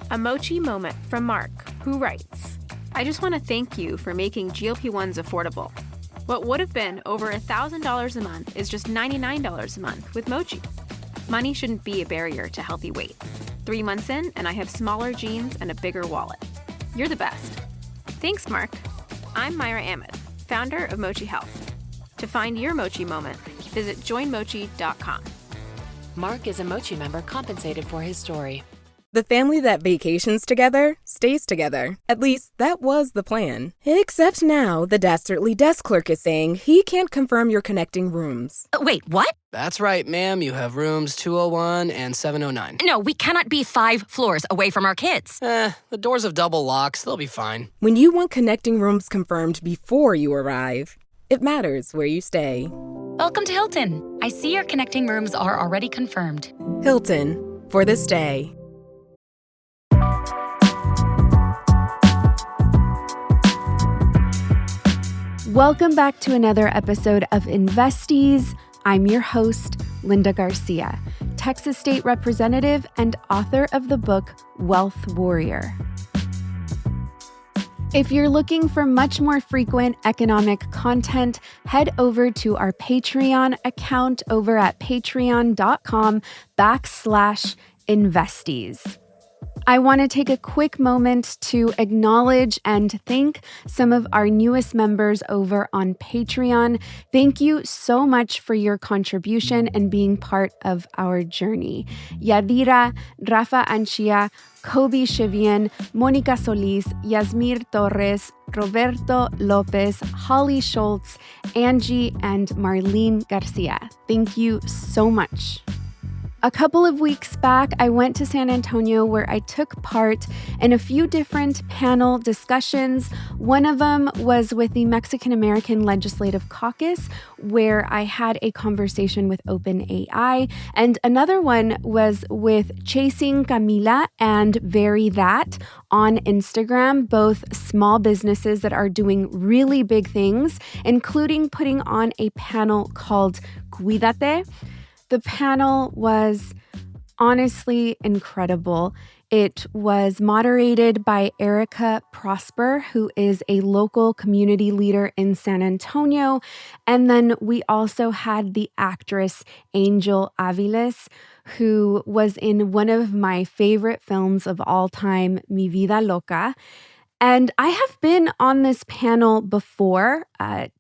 A mochi moment from Mark, who writes, I just want to thank you for making GLP-1s affordable. What would have been over $1,000 a month is just $99 a month with Mochi. Money shouldn't be a barrier to healthy weight. 3 months in, and I have smaller jeans and a bigger wallet. You're the best. Thanks, Mark. I'm Myra Ahmed, founder of Mochi Health. To find your Mochi moment, visit joinmochi.com. Mark is a Mochi member compensated for his story. The family that vacations together stays together. At least, that was the plan. Except now, the dastardly desk clerk is saying he can't confirm your connecting rooms. Wait, what? That's right, ma'am. You have rooms 201 and 709. No, we cannot be 5 floors away from our kids. The doors have double locks. They'll be fine. When you want connecting rooms confirmed before you arrive, it matters where you stay. Welcome to Hilton. I see your connecting rooms are already confirmed. Hilton, for this day. Welcome back to another episode of Investies. I'm your host, Linda Garcia, Texas State Representative and author of the book Wealth Warrior. If you're looking for much more frequent economic content, head over to our Patreon account over at patreon.com/Investies. I want to take a quick moment to acknowledge and thank some of our newest members over on Patreon. Thank you so much for your contribution and being part of our journey. Yadira, Rafa Anchia, Kobe Shivian, Monica Solis, Yasmir Torres, Roberto Lopez, Holly Schultz, Angie, and Marlene Garcia. Thank you so much. A couple of weeks back, I went to San Antonio where I took part in a few different panel discussions. One of them was with the Mexican American Legislative Caucus, where I had a conversation with OpenAI, and another one was with Chasing Camilla and Very That on Instagram, both small businesses that are doing really big things, including putting on a panel called Cuidate. The panel was honestly incredible. It was moderated by Erica Prosper, who is a local community leader in San Antonio. And then we also had the actress Angel Aviles, who was in one of my favorite films of all time, Mi Vida Loca. And I have been on this panel before.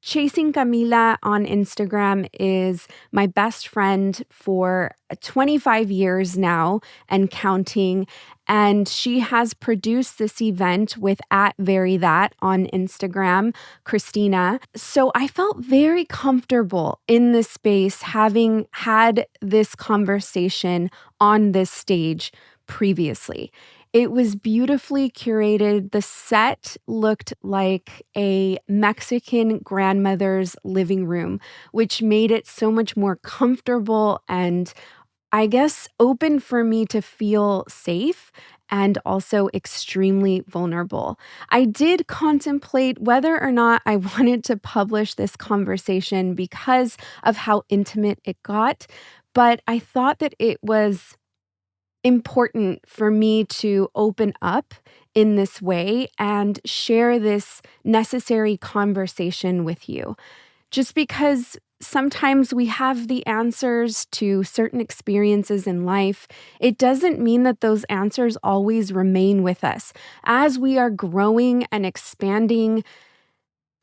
Chasing Camilla on Instagram is my best friend for 25 years now and counting. And she has produced this event with @VeryThat on Instagram, Christina. So I felt very comfortable in this space having had this conversation on this stage previously. It was beautifully curated. The set looked like a Mexican grandmother's living room, which made it so much more comfortable and, I guess, open for me to feel safe and also extremely vulnerable. I did contemplate whether or not I wanted to publish this conversation because of how intimate it got, but I thought that it was important for me to open up in this way and share this necessary conversation with you. Just because sometimes we have the answers to certain experiences in life, it doesn't mean that those answers always remain with us. As we are growing and expanding,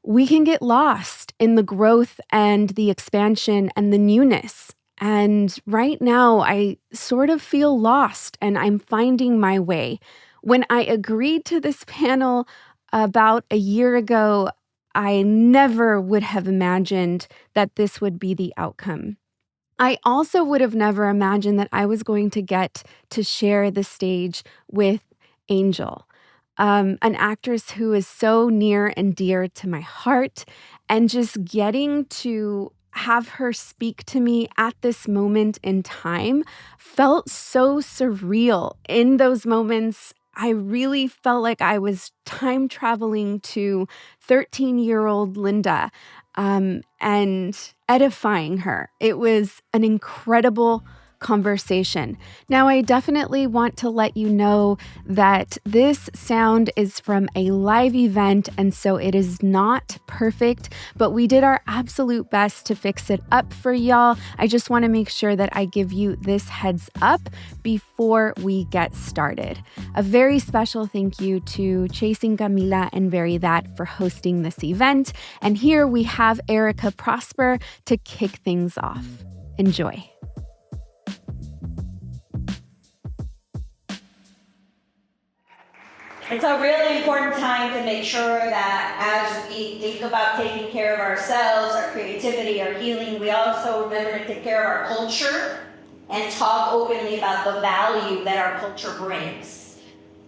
we can get lost in the growth and the expansion and the newness. And right now, I sort of feel lost and I'm finding my way. When I agreed to this panel about a year ago, I never would have imagined that this would be the outcome. I also would have never imagined that I was going to get to share the stage with Angel, an actress who is so near and dear to my heart, and just getting to have her speak to me at this moment in time felt so surreal. In those moments, I really felt like I was time traveling to 13-year-old Linda and edifying her. It was an incredible conversation. Now, I definitely want to let you know that this sound is from a live event, and so it is not perfect, but we did our absolute best to fix it up for y'all. I just want to make sure that I give you this heads up before we get started. A very special thank you to Chasing Camilla and Very That for hosting this event. And here we have Erica Prosper to kick things off. Enjoy. It's a really important time to make sure that as we think about taking care of ourselves, our creativity, our healing, we also remember to take care of our culture and talk openly about the value that our culture brings.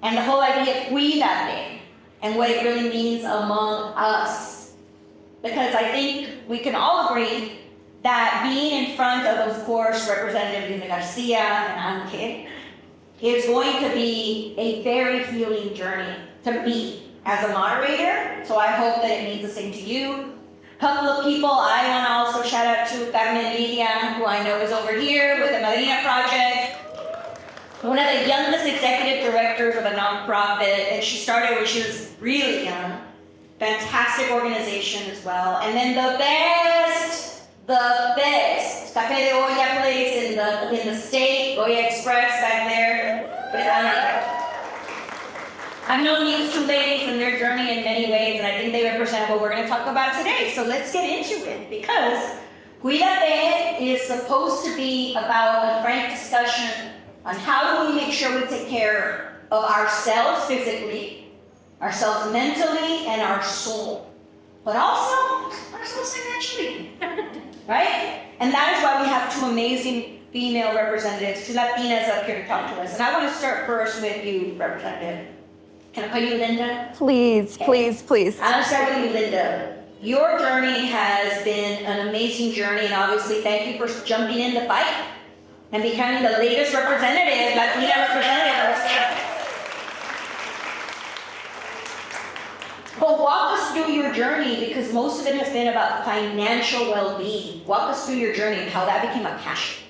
And the whole idea of Cuidate and what it really means among us. Because I think we can all agree that being in front of course, Representative Garcia and Anke, is going to be a very healing journey to me as a moderator. So I hope that it means the same to you. A couple of people I want to also shout out to Camilla, who I know is over here with the Marina Project. One of the youngest executive directors of a nonprofit, and she started when she was really young. Fantastic organization as well. And then the best Café de Olla place in the state, Goya Express back there. I've known these two ladies and their journey in many ways, and I think they represent what we're going to talk about today. So let's get into it, because Cuidate is supposed to be about a frank discussion on how do we make sure we take care of ourselves physically, ourselves mentally, and our soul, but also ourselves financially, right? And that is why we have two amazing female representatives, two Latinas up here to talk to us. And I want to start first with you, Representative. Can I call you Linda? Please, please, please. I'm going to start with you, Linda. Your journey has been an amazing journey, and obviously thank you for jumping in the fight and becoming the latest representative, Latina representative. But walk us through your journey, because most of it has been about financial well-being. Walk us through your journey and how that became a passion.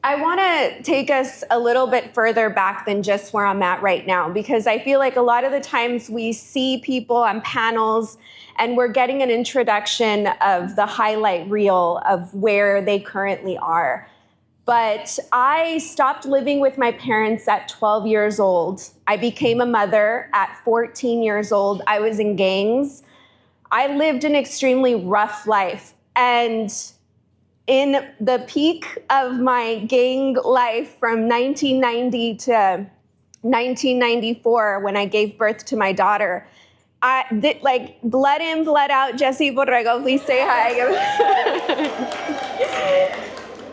I want to take us a little bit further back than just where I'm at right now, because I feel like a lot of the times we see people on panels and we're getting an introduction of the highlight reel of where they currently are. But I stopped living with my parents at 12 years old. I became a mother at 14 years old. I was in gangs. I lived an extremely rough life. And in the peak of my gang life from 1990 to 1994, when I gave birth to my daughter, I did, like, blood in, blood out. Jesse Borrego, please say hi.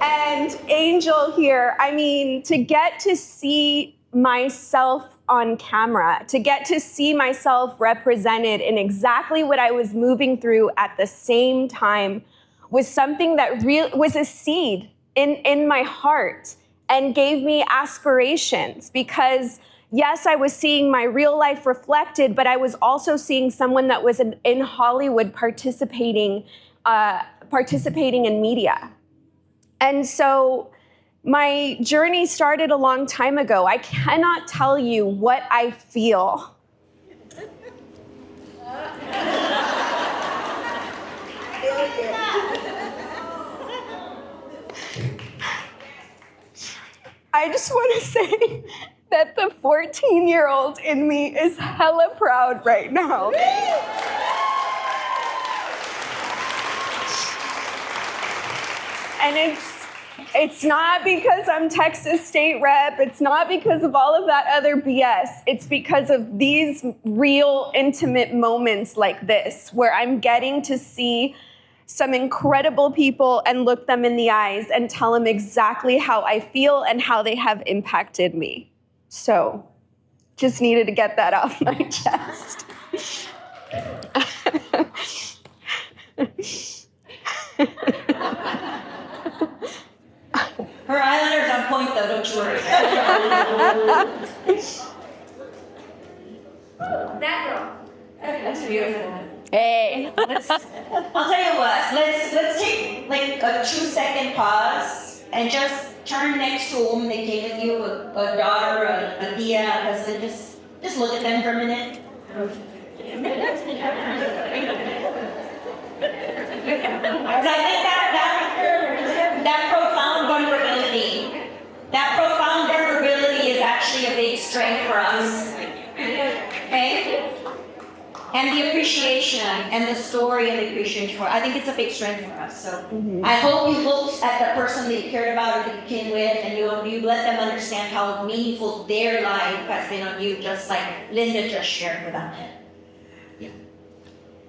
And Angel here, I mean, to get to see myself on camera, to get to see myself represented in exactly what I was moving through at the same time was something that was a seed in my heart and gave me aspirations, because yes, I was seeing my real life reflected, but I was also seeing someone that was in Hollywood participating in media. And so my journey started a long time ago. I cannot tell you what I feel. I just want to say that the 14-year-old in me is hella proud right now. And it's not because I'm Texas State Rep. It's not because of all of that other BS. It's because of these real intimate moments like this, where I'm getting to see some incredible people and look them in the eyes and tell them exactly how I feel and how they have impacted me. So just needed to get that off my chest. Her eyeliner's on point, though, don't you worry. That girl. That's beautiful. Hey. I'll tell you what, let's take like a 2-second pause and just turn next to a woman that came with you, a daughter, a tia, a husband, just look at them for a minute. I think that profound vulnerability is actually a big strength for us. Okay? And the appreciation and the story and the appreciation for it, I think it's a big strength for us. So I hope you looked at the person that you cared about or that you came with, and you let them understand how meaningful their life has been on you, just like Linda just shared with us.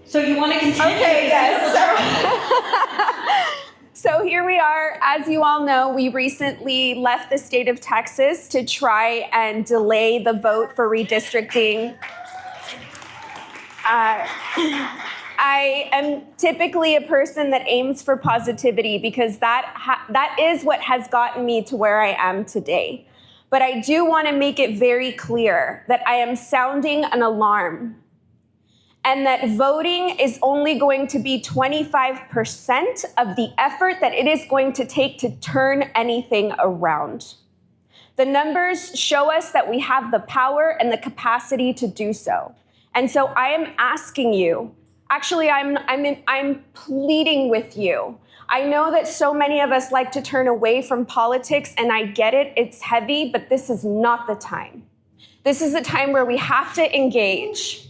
So you want to continue? Okay, yes. So here we are. As you all know, we recently left the state of Texas to try and delay the vote for redistricting. I am typically a person that aims for positivity because that is what has gotten me to where I am today. But I do want to make it very clear that I am sounding an alarm, and that voting is only going to be 25% of the effort that it is going to take to turn anything around. The numbers show us that we have the power and the capacity to do so. And so I am asking you, actually I'm pleading with you. I know that so many of us like to turn away from politics, and I get it, it's heavy, but this is not the time. This is the time where we have to engage.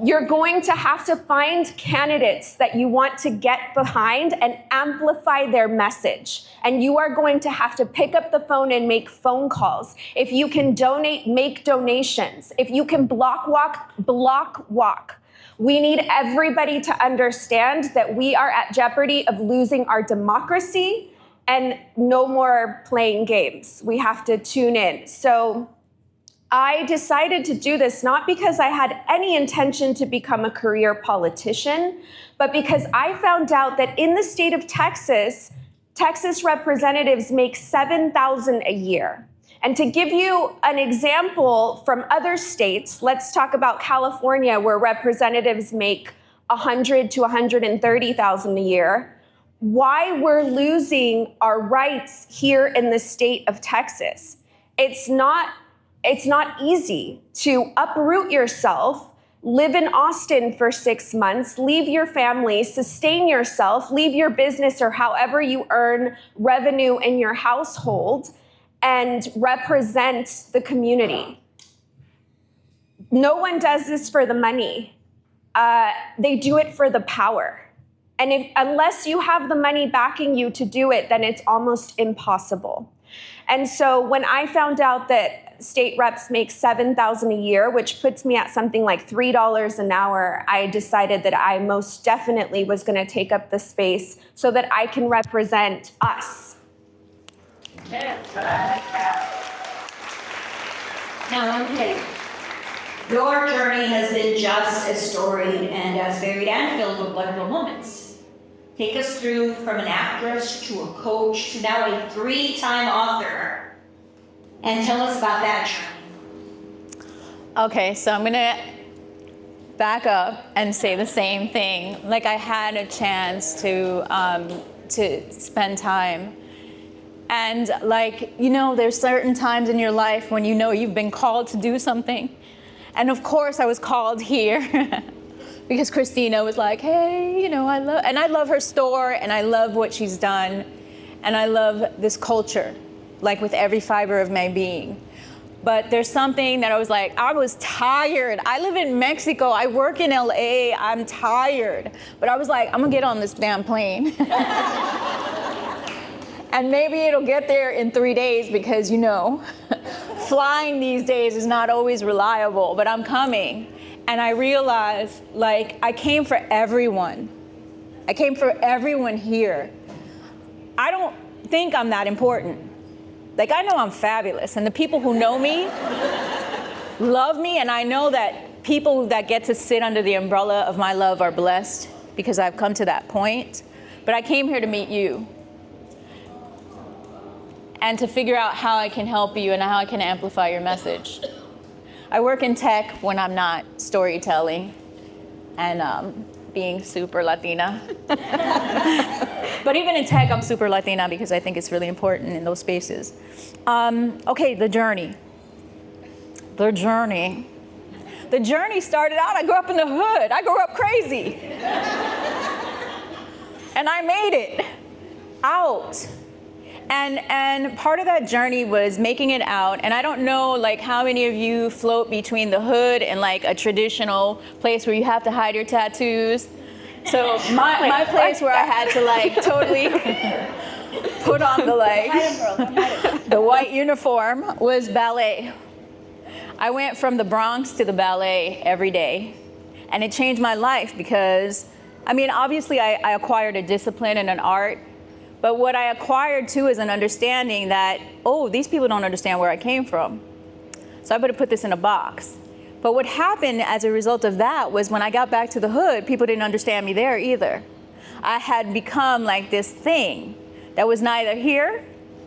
You're going to have to find candidates that you want to get behind and amplify their message. And you are going to have to pick up the phone and make phone calls. If you can donate, make donations. If you can block walk. We need everybody to understand that we are at jeopardy of losing our democracy, and no more playing games. We have to tune in. So I decided to do this not because I had any intention to become a career politician, but because I found out that in the state of Texas, Texas representatives make $7,000 a year. And to give you an example from other states, let's talk about California, where representatives make $100,000 to $130,000 a year. Why we're losing our rights here in the state of Texas? It's not easy to uproot yourself, live in Austin for 6 months, leave your family, sustain yourself, leave your business or however you earn revenue in your household, and represent the community. No one does this for the money. They do it for the power. And unless you have the money backing you to do it, then it's almost impossible. And so when I found out that state reps make $7,000 a year, which puts me at something like $3 an hour, I decided that I most definitely was going to take up the space so that I can represent us. Now, okay. Your journey has been just as storied and as varied and filled with wonderful moments. Take us through from an actress to a coach to now a 3-time author, and tell us about that journey. Okay, so I'm gonna back up and say the same thing. Like, I had a chance to spend time. And like, you know, there's certain times in your life when you know you've been called to do something. And of course I was called here because Christina was like, hey, you know, I love her store, and I love what she's done. And I love this culture, like with every fiber of my being. But there's something that I was like, I was tired. I live in Mexico, I work in LA, I'm tired. But I was like, I'm gonna get on this damn plane. And maybe it'll get there in 3 days because, you know, flying these days is not always reliable, but I'm coming. And I realized, like, I came for everyone. I came for everyone here. I don't think I'm that important. Like, I know I'm fabulous, and the people who know me love me, and I know that people that get to sit under the umbrella of my love are blessed because I've come to that point. But I came here to meet you, and to figure out how I can help you and how I can amplify your message. I work in tech when I'm not storytelling and being super Latina. But even in tech, I'm super Latina because I think it's really important in those spaces. Okay, the journey. The journey started out, I grew up in the hood. I grew up crazy. And I made it out. And part of that journey was making it out. And I don't know like how many of you float between the hood and like a traditional place where you have to hide your tattoos. So my place where I had to like totally put on the white uniform was ballet. I went from the Bronx to the ballet every day. And it changed my life because, I mean, obviously I acquired a discipline and an art. But what I acquired too is an understanding that, oh, these people don't understand where I came from. So I better put this in a box. But what happened as a result of that was when I got back to the hood, people didn't understand me there either. I had become like this thing that was neither here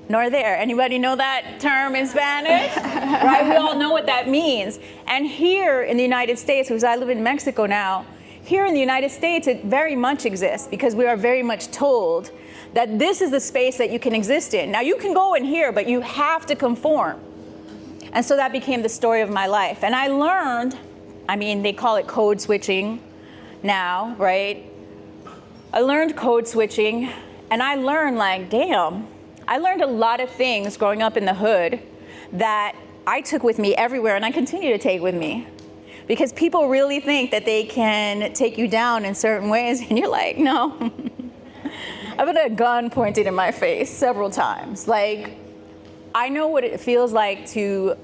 nor there. Anybody know that term in Spanish? Right? We all know what that means. And here in the United States, because I live in Mexico now, here in the United States, it very much exists because we are very much told that this is the space that you can exist in. Now you can go in here, but you have to conform. And so that became the story of my life. And I learned, I mean, they call it code switching now, right? I learned code switching and I learned like, damn, I learned a lot of things growing up in the hood that I took with me everywhere and I continue to take with me. Because people really think that they can take you down in certain ways and you're like, no. I've had a gun pointed in my face several times. Like, I know what it feels like to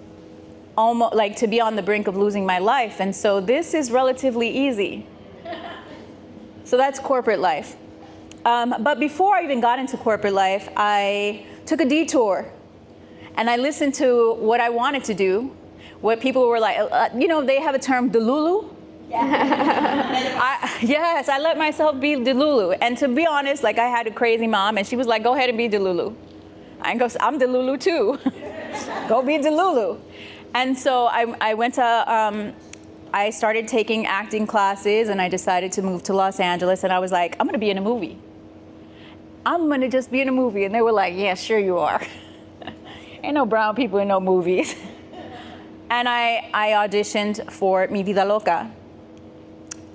almost like to be on the brink of losing my life. And so this is relatively easy. So that's corporate life. But before I even got into corporate life, I took a detour and I listened to what I wanted to do, what people were like, you know, they have a term, Delulu. Yes, I let myself be Delulu. And to be honest, like I had a crazy mom and she was like, go ahead and be Delulu. I'm Delulu too. Go be Delulu. And so I went to, I started taking acting classes and I decided to move to Los Angeles and I was like, I'm gonna be in a movie. I'm gonna just be in a movie. And they were like, yeah, sure you are. Ain't no brown people in no movies. And I auditioned for Mi Vida Loca.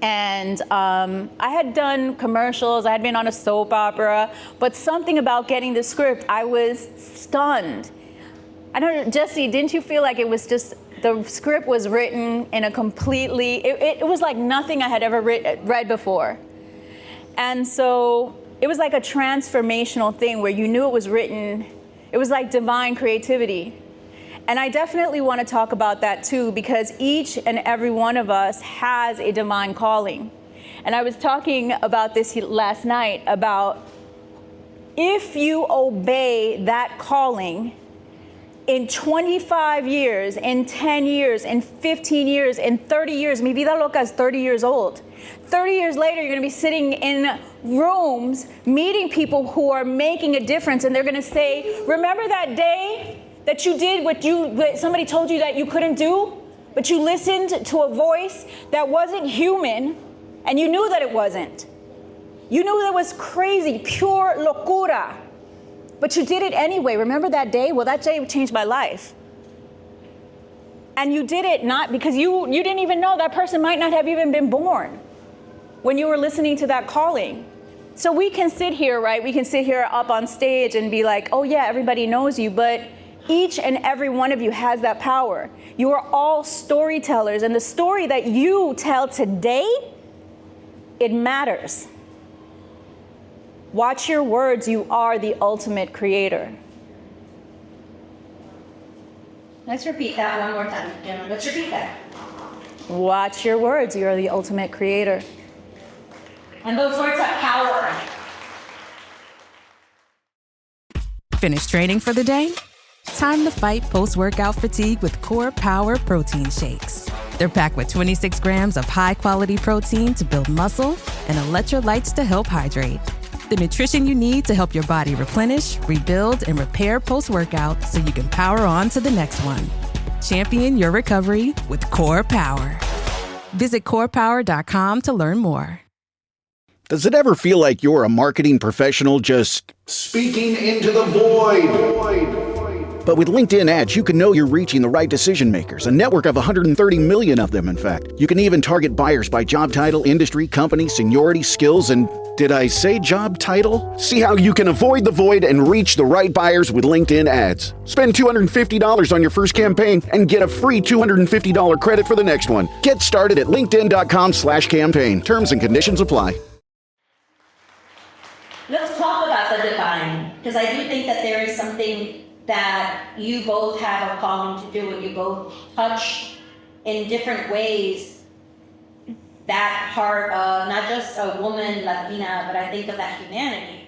And I had done commercials, I had been on a soap opera, but something about getting the script, I was stunned. I don't know, Jesse, didn't you feel like it was just, the script was written in a completely, it was like nothing I had ever read before. And so it was like a transformational thing where you knew it was written, it was like divine creativity. And I definitely want to talk about that too, because each and every one of us has a divine calling. And I was talking about this last night about if you obey that calling in 25 years, in 10 years, in 15 years, in 30 years, Mi Vida Loca is 30 years old. 30 years later, you're going to be sitting in rooms, meeting people who are making a difference, and they're going to say, remember that day that you did what somebody told you that you couldn't do, but you listened to a voice that wasn't human, and you knew that it wasn't. You knew that was crazy, pure locura, but you did it anyway. Remember that day? Well, that day changed my life. And you did it not because you didn't even know that person might not have even been born when you were listening to that calling. So we can sit here, right? We can sit here up on stage and be like, oh yeah, everybody knows you, but each and every one of you has that power. You are all storytellers, and the story that you tell today, it matters. Watch your words, you are the ultimate creator. Let's repeat that one more time. Let's repeat that. Watch your words, you are the ultimate creator. And those words have power. Finished training for the day? Time to fight post-workout fatigue with Core Power Protein Shakes. They're packed with 26 grams of high-quality protein to build muscle and electrolytes to help hydrate. The nutrition you need to help your body replenish, rebuild, and repair post-workout so you can power on to the next one. Champion your recovery with Core Power. Visit corepower.com to learn more. Does it ever feel like you're a marketing professional just speaking into the void? But with LinkedIn ads, you can know you're reaching the right decision makers, a network of 130 million of them, in fact. You can even target buyers by job title, industry, company, seniority, skills, and did I say job title? See how you can avoid the void and reach the right buyers with LinkedIn ads. Spend $250 on your first campaign and get a free $250 credit for the next one. Get started at linkedin.com/campaign. Terms and conditions apply. Let's talk about the divine, because I do think that there is something that you both have a calling to do, and you both touch in different ways that part of not just a woman, Latina, but I think of that humanity.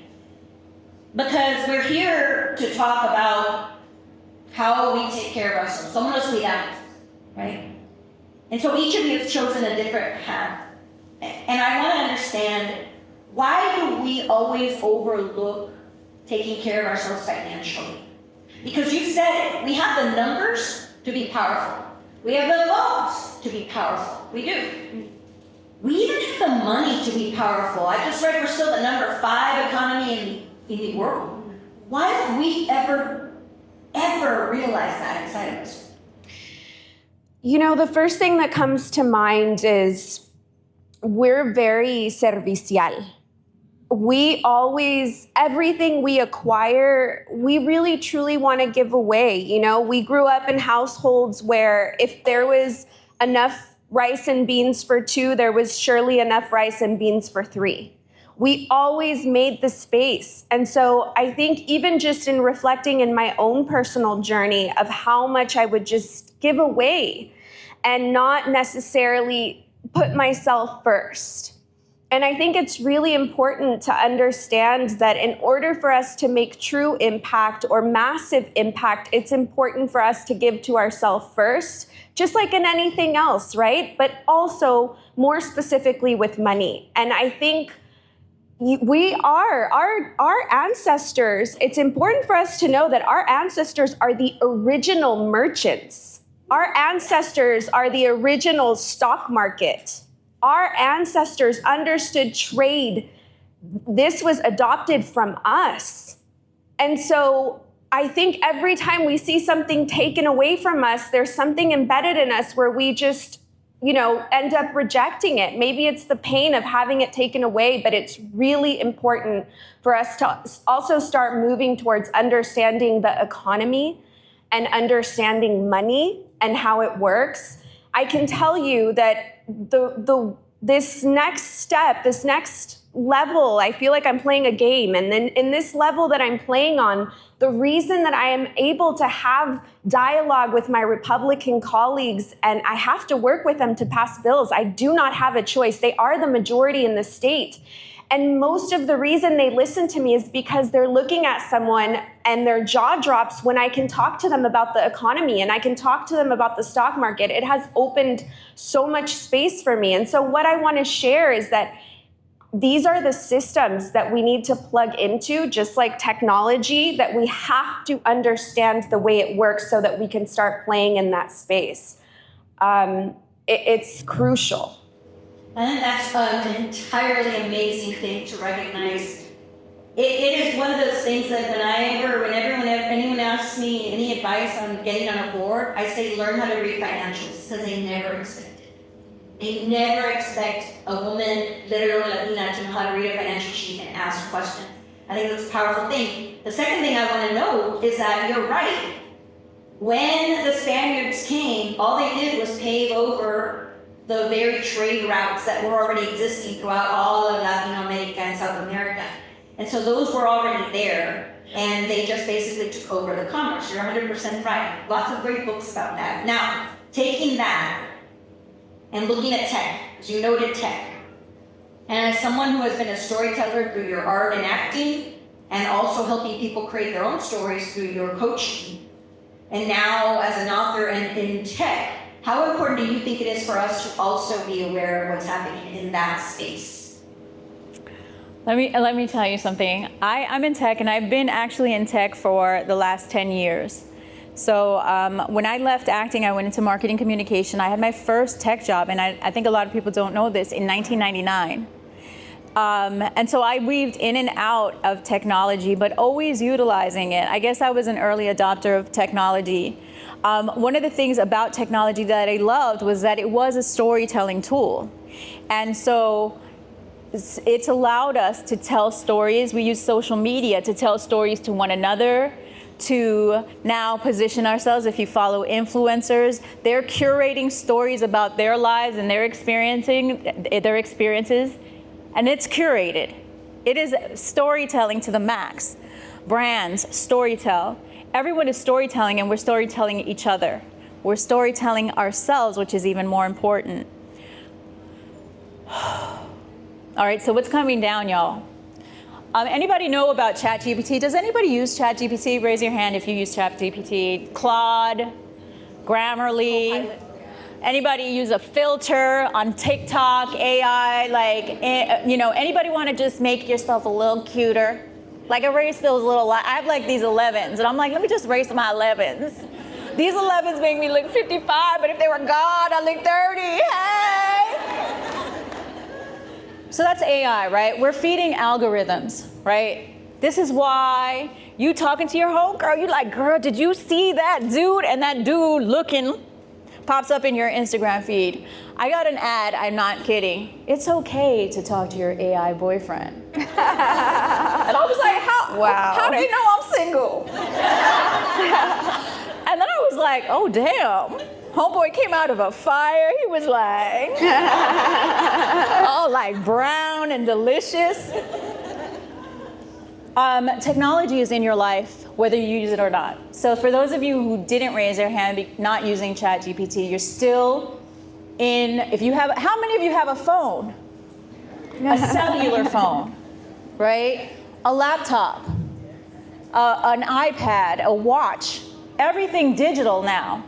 Because we're here to talk about how we take care of ourselves. Some of us we don't, right? And so each of you has chosen a different path. And I want to understand, why do we always overlook taking care of ourselves financially? Because you said it, we have the numbers to be powerful. We have the votes to be powerful. We do. We even have the money to be powerful. I just read we're still the number 5 economy in the world. Why don't we ever realize that inside of us? You know, the first thing that comes to mind is we're very servicial. We always, everything we acquire, we really truly want to give away. You know, we grew up in households where if there was enough rice and beans for 2, there was surely enough rice and beans for 3. We always made the space. And so I think even just in reflecting in my own personal journey of how much I would just give away and not necessarily put myself first. And I think it's really important to understand that in order for us to make true impact or massive impact, it's important for us to give to ourselves first, just like in anything else, right? But also more specifically with money. And I think our ancestors, it's important for us to know that our ancestors are the original merchants. Our ancestors are the original stock market. Our ancestors understood trade. This was adopted from us. And so I think every time we see something taken away from us, there's something embedded in us where we just, end up rejecting it. Maybe it's the pain of having it taken away, but it's really important for us to also start moving towards understanding the economy and understanding money and how it works. I can tell you that this next step, this next level, I feel like I'm playing a game. And then in this level that I'm playing on, the reason that I am able to have dialogue with my Republican colleagues and I have to work with them to pass bills, I do not have a choice. They are the majority in the state. And most of the reason they listen to me is because they're looking at someone and their jaw drops when I can talk to them about the economy and I can talk to them about the stock market. It has opened so much space for me. And so what I want to share is that these are the systems that we need to plug into, just like technology, that we have to understand the way it works so that we can start playing in that space. It's crucial. I think that's an entirely amazing thing to recognize. It is one of those things that anyone asks me any advice on getting on a board, I say learn how to read financials, because they never expect it. They never expect a woman, literally Latina, to know how to read a financial sheet and ask questions. I think that's a powerful thing. The second thing I want to know is that you're right. When the Spaniards came, all they did was pave over the very trade routes that were already existing throughout all of Latin America and South America. And so those were already there, and they just basically took over the commerce. You're 100% right. Lots of great books about that. Now, taking that and looking at tech, as you noted tech, and as someone who has been a storyteller through your art and acting, and also helping people create their own stories through your coaching, and now as an author in tech, how important do you think it is for us to also be aware of what's happening in that space? Let me tell you something. I'm in tech, and I've been actually in tech for the last 10 years. So when I left acting, I went into marketing communication. I had my first tech job, and I think a lot of people don't know this, in 1999. And so I weaved in and out of technology, but always utilizing it. I guess I was an early adopter of technology. One of the things about technology that I loved was that it was a storytelling tool. And so it's allowed us to tell stories. We use social media to tell stories to one another, to now position ourselves. If you follow influencers, they're curating stories about their lives and their experiences, and it's curated. It is storytelling to the max. Brands, storytell. Everyone is storytelling, and we're storytelling each other. We're storytelling ourselves, which is even more important. All right, so what's coming down, y'all? Anybody know about ChatGPT? Does anybody use ChatGPT? Raise your hand if you use ChatGPT. Claude, Grammarly. Anybody use a filter on TikTok, AI? Like, anybody want to just make yourself a little cuter? Like, erase those little, I have like these 11s, and I'm like, let me just erase my 11s. These 11s make me look 55, but if they were gone, I look 30. Hey! So that's AI, right? We're feeding algorithms, right? This is why you talking to your homegirl, you like, girl, did you see that dude? And that dude looking pops up in your Instagram feed. I got an ad, I'm not kidding. It's okay to talk to your AI boyfriend. And I was like, how do you know I'm single? And then I was like, oh, damn. Homeboy came out of a fire. He was like, all like brown and delicious. Technology is in your life, whether you use it or not. So for those of you who didn't raise their hand not using ChatGPT, you're still in, how many of you have a phone? A cellular phone, right? A laptop, an iPad, a watch, everything digital now.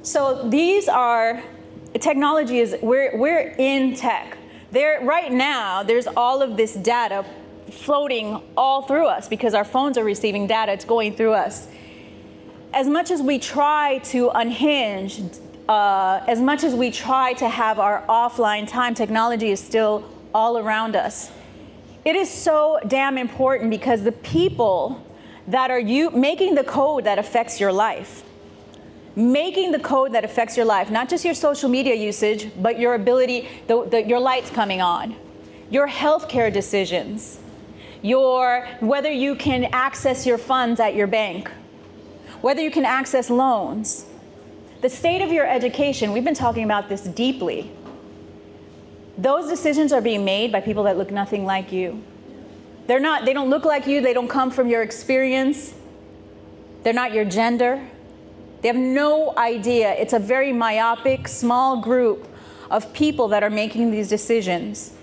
So these are, technology is, we're in tech. Right now, there's all of this data floating all through us because our phones are receiving data, it's going through us. As much as we try to unhinge, as much as we try to have our offline time, technology is still all around us. It is so damn important because the people that are making the code that affects your life, making the code that affects your life, not just your social media usage, but your ability, your lights coming on, your healthcare decisions, whether you can access your funds at your bank, whether you can access loans, the state of your education. We've been talking about this deeply. Those decisions are being made by people that look nothing like you. They don't look like you, they don't come from your experience, they're not your gender. They have no idea. It's a very myopic, small group of people that are making these decisions.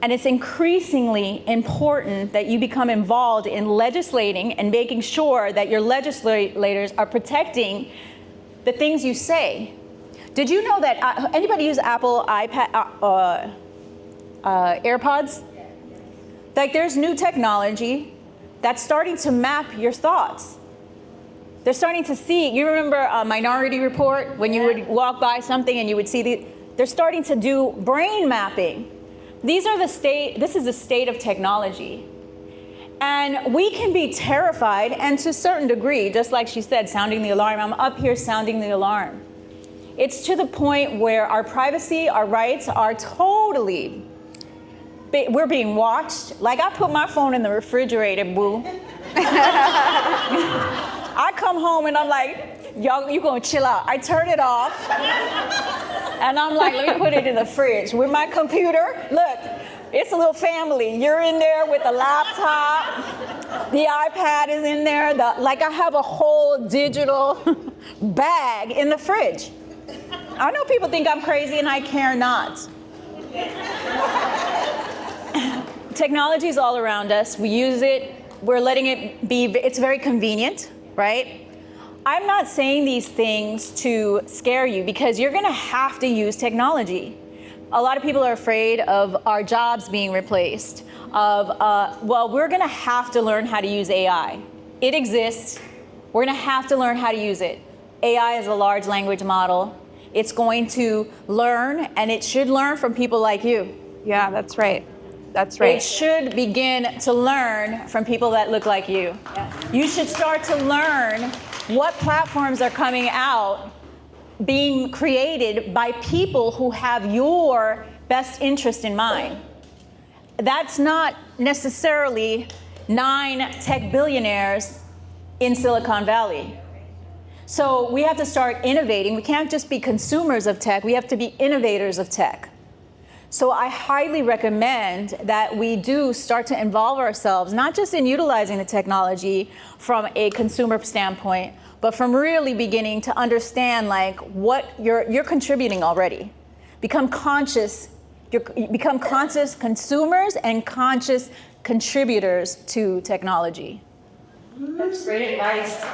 And it's increasingly important that you become involved in legislating and making sure that your legislators are protecting the things you say. Did you know that, anybody use Apple AirPods? Like, there's new technology that's starting to map your thoughts. They're starting to see, you remember Minority Report, when you would walk by something and you would see they're starting to do brain mapping. This is the state of technology. And we can be terrified, and to a certain degree, just like she said, sounding the alarm, I'm up here sounding the alarm. It's to the point where our privacy, our rights are totally, we're being watched. Like, I put my phone in the refrigerator, boo. I come home and I'm like, y'all, you gonna chill out. I turn it off. And I'm like, let me put it in the fridge. With my computer, look, it's a little family. You're in there with a laptop. The iPad is in there. Like, I have a whole digital bag in the fridge. I know people think I'm crazy, and I care not. Technology is all around us. We use it. We're letting it be. It's very convenient, right? I'm not saying these things to scare you, because you're going to have to use technology. A lot of people are afraid of our jobs being replaced, well, we're going to have to learn how to use AI. It exists. We're going to have to learn how to use it. AI is a large language model. It's going to learn, and it should learn from people like you. Yeah, that's right. That's right. It should begin to learn from people that look like you. You should start to learn what platforms are coming out being created by people who have your best interest in mind. That's not necessarily 9 tech billionaires in Silicon Valley. So we have to start innovating. We can't just be consumers of tech, we have to be innovators of tech. So I highly recommend that we do start to involve ourselves, not just in utilizing the technology from a consumer standpoint, but from really beginning to understand like what you're contributing already. Become conscious consumers and conscious contributors to technology. That's great advice.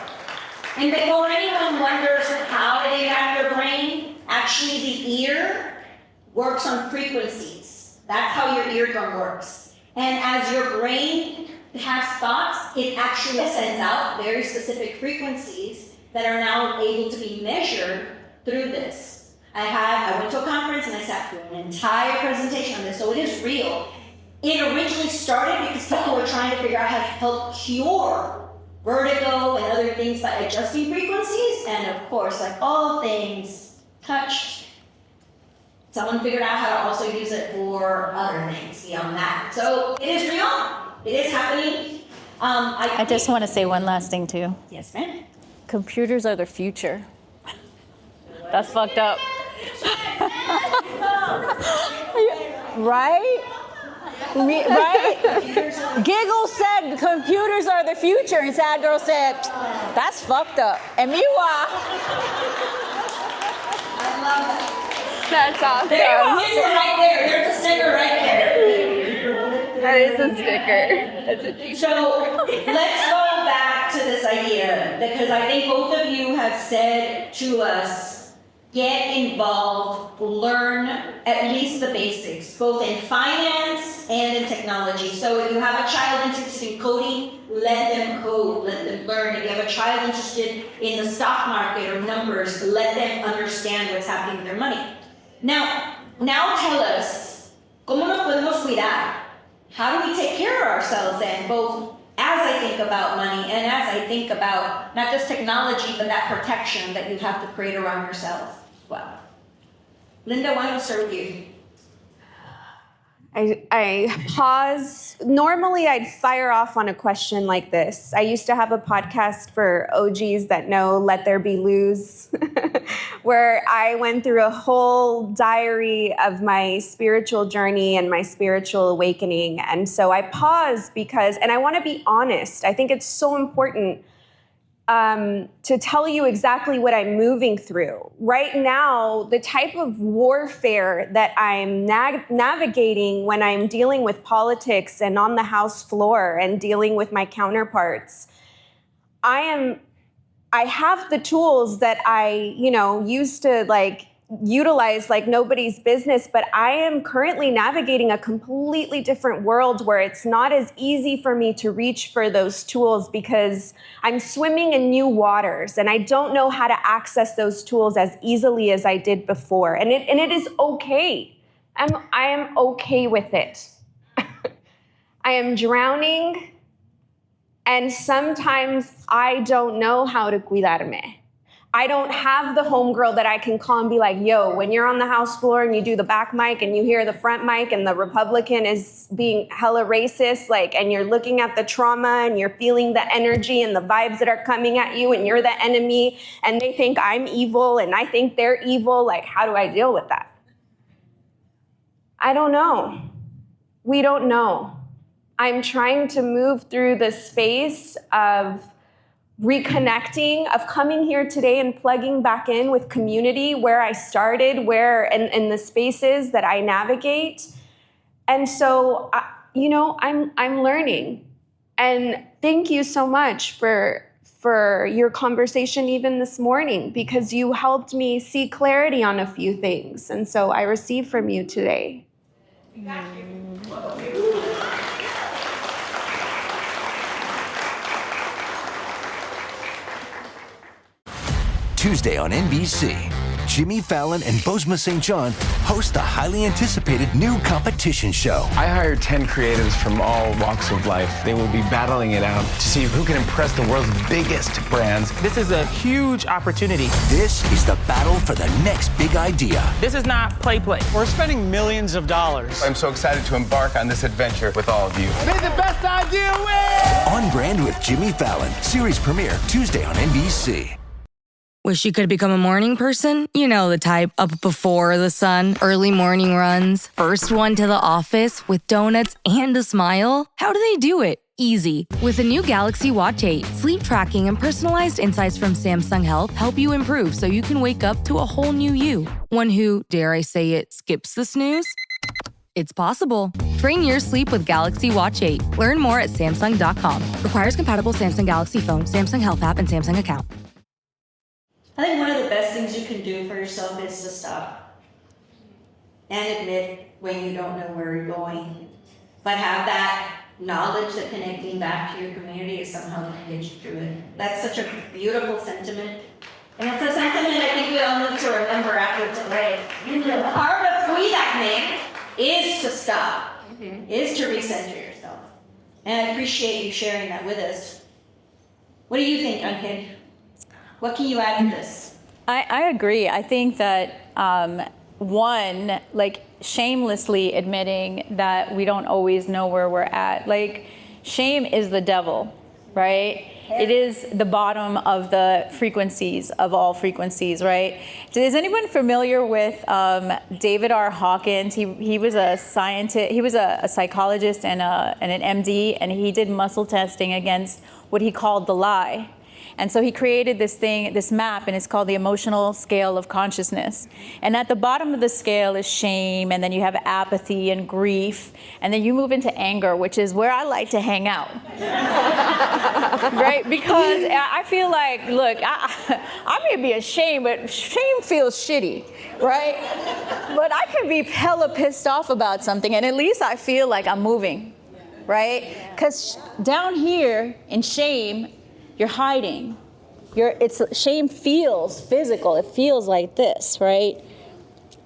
And before anyone wonders how they have their brain, actually the ear works on frequencies. That's how your eardrum works. And as your brain has thoughts, it actually sends out very specific frequencies that are now able to be measured through this. I went to a conference and I sat through an entire presentation on this, so it is real. It originally started because people were trying to figure out how to help cure vertigo and other things by adjusting frequencies, and of course, like all things touched, someone figured out how to also use it for other things beyond that. So it is real, it is happening. I just want to say one last thing too. Yes, ma'am. Computers are the future. That's fucked up. Right? Right? Giggle said computers are the future, and Sad Girl said, that's fucked up. And meanwhile, I love that. That's awesome. There's right there. There's a sticker right there. That is a sticker. So let's go back to this idea, because I think both of you have said to us, get involved, learn at least the basics, both in finance and in technology. So if you have a child interested in coding, let them code, let them learn. If you have a child interested in the stock market or numbers, let them understand what's happening with their money. Now tell us, ¿cómo nos podemos cuidar? How do we take care of ourselves then, both as I think about money and as I think about not just technology, but that protection that you have to create around yourself? Well, Linda, why don't we start with you? I pause. Normally, I'd fire off on a question like this. I used to have a podcast for OGs that know Let There Be Luz, where I went through a whole diary of my spiritual journey and my spiritual awakening. And so I pause because, and I want to be honest, I think it's so important to tell you exactly what I'm moving through. Right now, the type of warfare that I'm navigating when I'm dealing with politics and on the House floor and dealing with my counterparts, I have the tools that I, used to utilize like nobody's business, but I am currently navigating a completely different world where it's not as easy for me to reach for those tools because I'm swimming in new waters and I don't know how to access those tools as easily as I did before. And it is okay. I am okay with it. I am drowning, and sometimes I don't know how to cuidarme. I don't have the homegirl that I can call and be like, yo, when you're on the House floor and you do the back mic and you hear the front mic and the Republican is being hella racist, and you're looking at the trauma and you're feeling the energy and the vibes that are coming at you and you're the enemy and they think I'm evil and I think they're evil, how do I deal with that? I don't know. We don't know. I'm trying to move through the space of reconnecting, of coming here today and plugging back in with community where I started, where in the spaces that I navigate. And so, I'm learning. And thank you so much for your conversation even this morning, because you helped me see clarity on a few things. And so I receive from you today. Tuesday on NBC, Jimmy Fallon and Bozoma St. John host the highly anticipated new competition show. I hired 10 creatives from all walks of life. They will be battling it out to see who can impress the world's biggest brands. This is a huge opportunity. This is the battle for the next big idea. This is not play. We're spending millions of dollars. I'm so excited to embark on this adventure with all of you. May the best idea win! On Brand with Jimmy Fallon. Series premiere Tuesday on NBC. Wish you could become a morning person? You know the type, up before the sun, early morning runs, first one to the office with donuts and a smile. How do they do it? Easy. With the new Galaxy Watch 8, sleep tracking and personalized insights from Samsung Health help you improve so you can wake up to a whole new you. One who, dare I say it, skips the snooze? It's possible. Train your sleep with Galaxy Watch 8. Learn more at Samsung.com. Requires compatible Samsung Galaxy phone, Samsung Health app, and Samsung account. I think one of the best things you can do for yourself is to stop and admit when you don't know where you're going, but have that knowledge that connecting back to your community is somehow going to get you through it. That's such a beautiful sentiment. And it's a sentiment I think we all need to remember after today. Part of Cuidate is to stop, is to recenter yourself. And I appreciate you sharing that with us. What do you think, Uncle? What can you add to this? I agree. I think that one, like shamelessly admitting that we don't always know where we're at. Like shame is the devil, right? It is the bottom of the frequencies of all frequencies, right? Is anyone familiar with David R. Hawkins? He was a scientist. He was a psychologist and an MD, and he did muscle testing against what he called the lie. And so he created this map, and it's called the emotional scale of consciousness. And at the bottom of the scale is shame, and then you have apathy and grief, and then you move into anger, which is where I like to hang out. Right? Because I feel like, look, I may be ashamed, but shame feels shitty, right? But I can be hella pissed off about something, and at least I feel like I'm moving, right? Because down here in shame, you're hiding. Shame feels physical. It feels like this, right?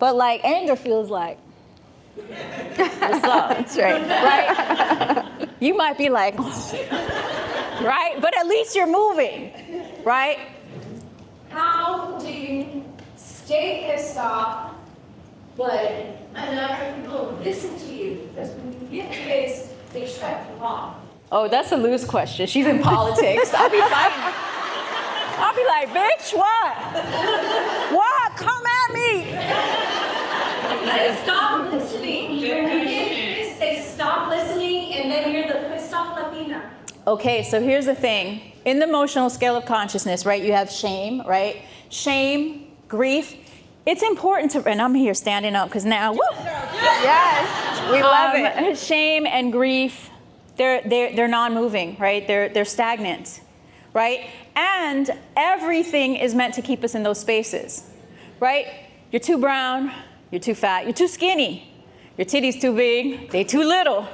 But like anger feels like, what's up? That's right. Right? You might be like, right? But at least you're moving, right? How do you stay pissed off, but other people listen to you? Because when you get pissed, they shut you off. Oh, that's a loose question. She's in politics. I'll be fighting. I'll be like, bitch, what? What? Come at me. They stop listening. They stop listening, and then you're the pissed off Latina. Okay, so here's the thing. In the emotional scale of consciousness, right, you have shame, right? Shame, grief. It's important to, and I'm here standing up because now, woo! Yes, we love it. Shame and grief. They're non-moving, right? They're stagnant, right? And everything is meant to keep us in those spaces, right? You're too brown, you're too fat, you're too skinny, your titties too big, they too little,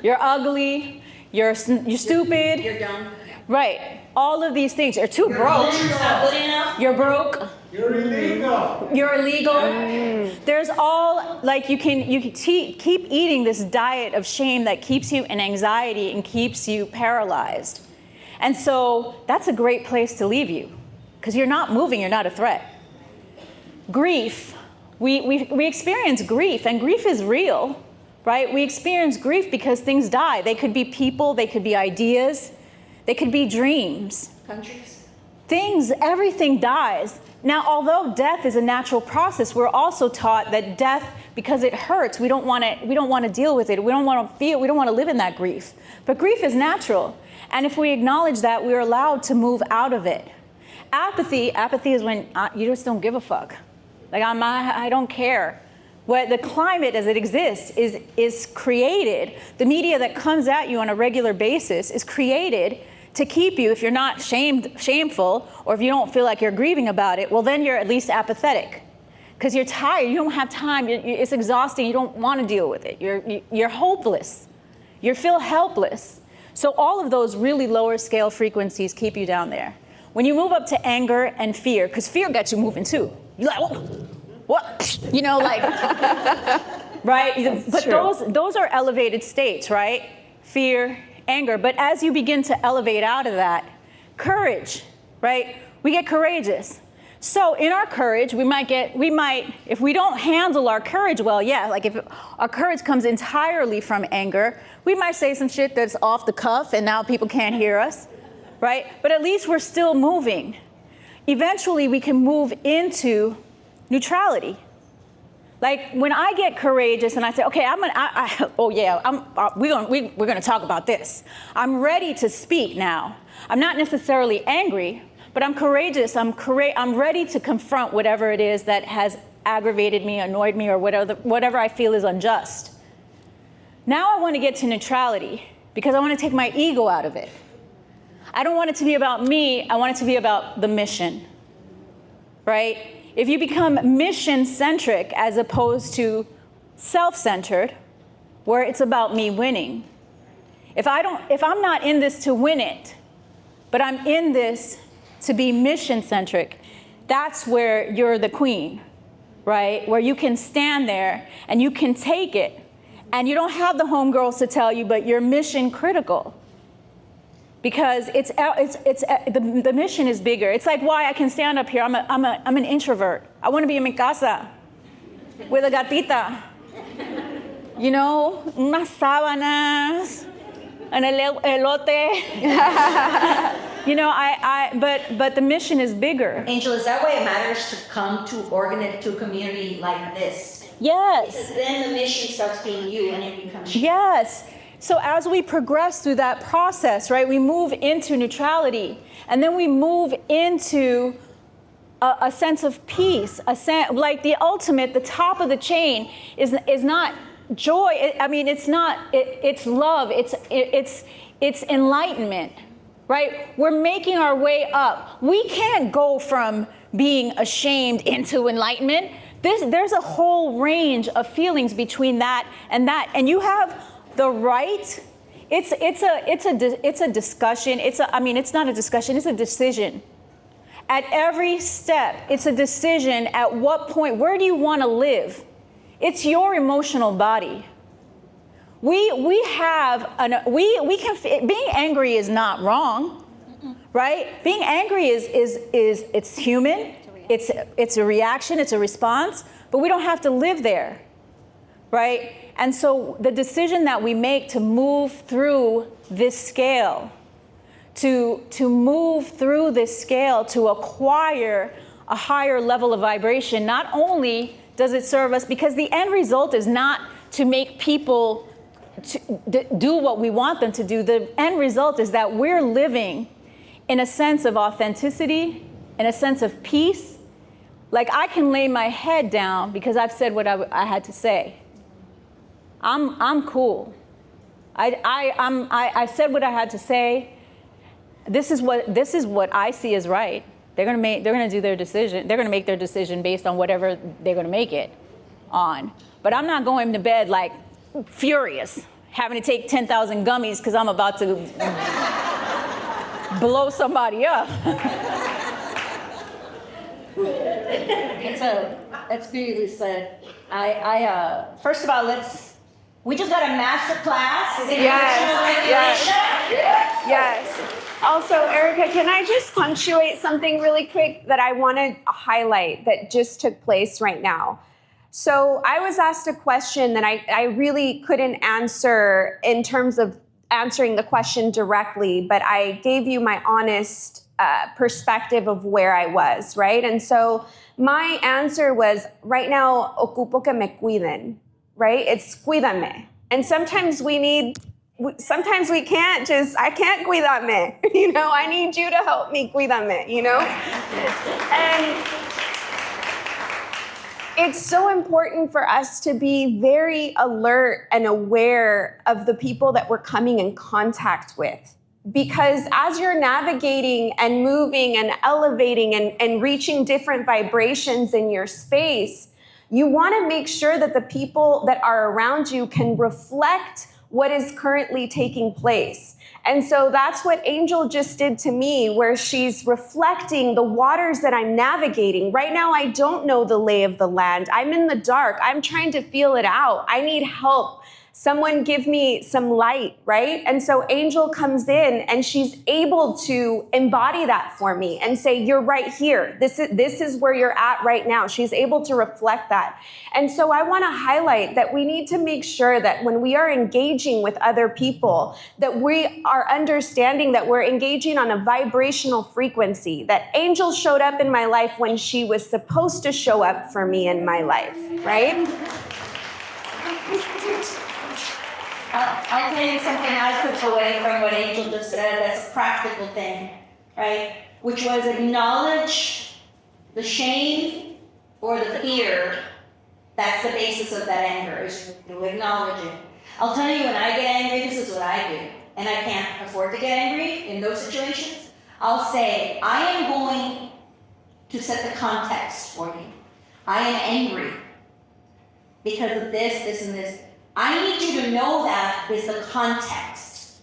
you're ugly, you're stupid, You're dumb. right? All of these things. You're too broke. You're broke. You're illegal. You're illegal. There's all, like, you can keep eating this diet of shame that keeps you in anxiety and keeps you paralyzed. And so that's a great place to leave you because you're not moving, you're not a threat. Grief, we experience grief, and grief is real, right? We experience grief because things die. They could be people, they could be ideas, they could be dreams. Countries. Things, everything dies. Now, although death is a natural process, we're also taught that death, because it hurts, we don't want to deal with it. We don't want to feel, we don't want to live in that grief. But grief is natural. And if we acknowledge that, we're allowed to move out of it. Apathy is when you just don't give a fuck. Like, I don't care. What the climate as it exists is created. The media that comes at you on a regular basis is created to keep you, if you're not shameful, or if you don't feel like you're grieving about it, well, then you're at least apathetic. Because you're tired, you don't have time, it's exhausting, you don't want to deal with it. You're hopeless. You feel helpless. So all of those really lower scale frequencies keep you down there. When you move up to anger and fear, because fear gets you moving too. You're like, what? You know, like, right? But those are elevated states, right? Fear, anger. But as you begin to elevate out of that, courage, right? We get courageous. So in our courage, we might, if we don't handle our courage well, like if our courage comes entirely from anger, we might say some shit that's off the cuff and now people can't hear us, right? But at least we're still moving. Eventually we can move into neutrality. Like when I get courageous and I say, okay, we're gonna talk about this. I'm ready to speak now. I'm not necessarily angry, but I'm courageous. I'm ready to confront whatever it is that has aggravated me, annoyed me, or whatever I feel is unjust. Now I want to get to neutrality because I want to take my ego out of it. I don't want it to be about me. I want it to be about the mission, right? If you become mission-centric as opposed to self-centered, where it's about me winning. If I'm not in this to win it, but I'm in this to be mission-centric, that's where you're the queen, right? Where you can stand there and you can take it, and you don't have the homegirls to tell you, but you're mission critical. Because the mission is bigger. It's like why I can stand up here. I'm an introvert. I want to be in mi casa with a gatita. You know, unas sábanas, an elote. You know, but the mission is bigger. Angel, is that why it matters to come to a community like this? Yes. Because then the mission starts being you and it becomes you. Yes. So as we progress through that process, right, we move into neutrality, and then we move into a sense of peace, like the ultimate, the top of the chain is not joy. It's love. It's enlightenment, right? We're making our way up. We can't go from being ashamed into enlightenment. There's a whole range of feelings between that, and you have the right. It's a discussion. It's not a discussion. It's a decision. At every step, it's a decision. At what point? Where do you want to live? It's your emotional body. Being angry is not wrong, right? Being angry it's human. It's a reaction. It's a response. But we don't have to live there, right? And so the decision that we make to move through this scale, to move through this scale, to acquire a higher level of vibration, not only does it serve us, because the end result is not to make people do what we want them to do. The end result is that we're living in a sense of authenticity, in a sense of peace. Like I can lay my head down because I've said what I had to say. I'm cool. I said what I had to say. This is what I see as right. They're gonna do their decision. They're gonna make their decision based on whatever they're gonna make it on. But I'm not going to bed like furious, having to take 10,000 gummies because I'm about to blow somebody up. That's beautifully said. First of all, we just got a master class. Yes. Also, Erica, can I just punctuate something really quick that I want to highlight that just took place right now? So I was asked a question that I really couldn't answer in terms of answering the question directly, but I gave you my honest perspective of where I was, right? And so my answer was, right now, ocupo que me cuiden, right? It's cuídame. And sometimes we can't I can't cuídame, you know? I need you to help me cuídame, you know? And it's so important for us to be very alert and aware of the people that we're coming in contact with. Because as you're navigating and moving and elevating and reaching different vibrations in your space, you want to make sure that the people that are around you can reflect what is currently taking place. And so that's what Angel just did to me, where she's reflecting the waters that I'm navigating. Right now, I don't know the lay of the land. I'm in the dark. I'm trying to feel it out. I need help. Someone give me some light, right? And so Angel comes in and she's able to embody that for me and say, you're right here. This is where you're at right now. She's able to reflect that. And so I want to highlight that we need to make sure that when we are engaging with other people, that we are understanding that we're engaging on a vibrational frequency, that Angel showed up in my life when she was supposed to show up for me in my life, right? I'll tell you something I took away from what Angel just said that's a practical thing, right? Which was acknowledge the shame or the fear. That's the basis of that anger, is to acknowledge it. I'll tell you, when I get angry, this is what I do, and I can't afford to get angry in those situations. I'll say, I am going to set the context for you. I am angry because of this, this, and this. I need you to know that is the context.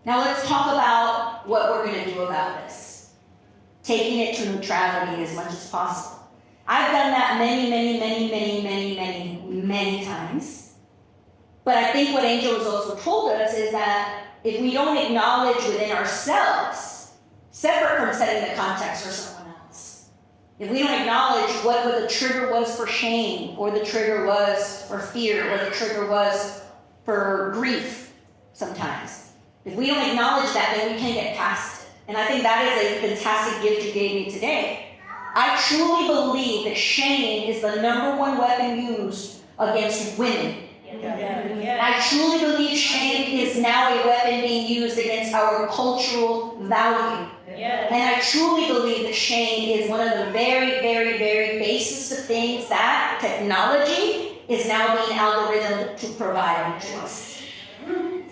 Now let's talk about what we're going to do about this. Taking it to neutrality as much as possible. I've done that many times. But I think what Angel has also told us is that if we don't acknowledge within ourselves, separate from setting the context for someone else, if we don't acknowledge what the trigger was for shame, or the trigger was for fear, or the trigger was for grief sometimes, if we don't acknowledge that, then we can't get past it. And I think that is a fantastic gift you gave me today. I truly believe that shame is the #1 weapon used against women. I truly believe shame is now a weapon being used against our cultural value. And I truly believe that shame is one of the very, very, very basis of things that technology is now being algorithmed to provide to us.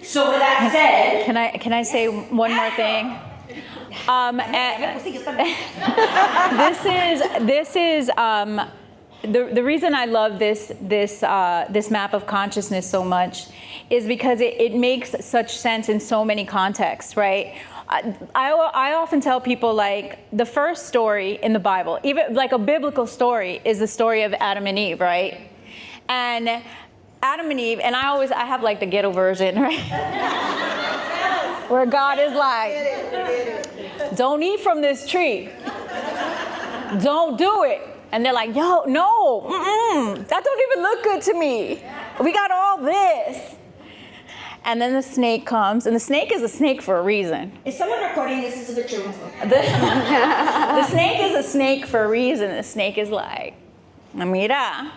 So with that said, can I say one more thing? This is the reason I love this map of consciousness so much is because it makes such sense in so many contexts, right? I often tell people, like, the first story in the Bible, even like a biblical story, is the story of Adam and Eve, right? And Adam and Eve, and I have like the ghetto version, right? Where God is like, don't eat from this tree. Don't do it. And they're like, yo, no, that don't even look good to me. We got all this. And then the snake comes, and the snake is a snake for a reason. Is someone recording this? This is the truth. The snake is a snake for a reason. The snake is like, mira,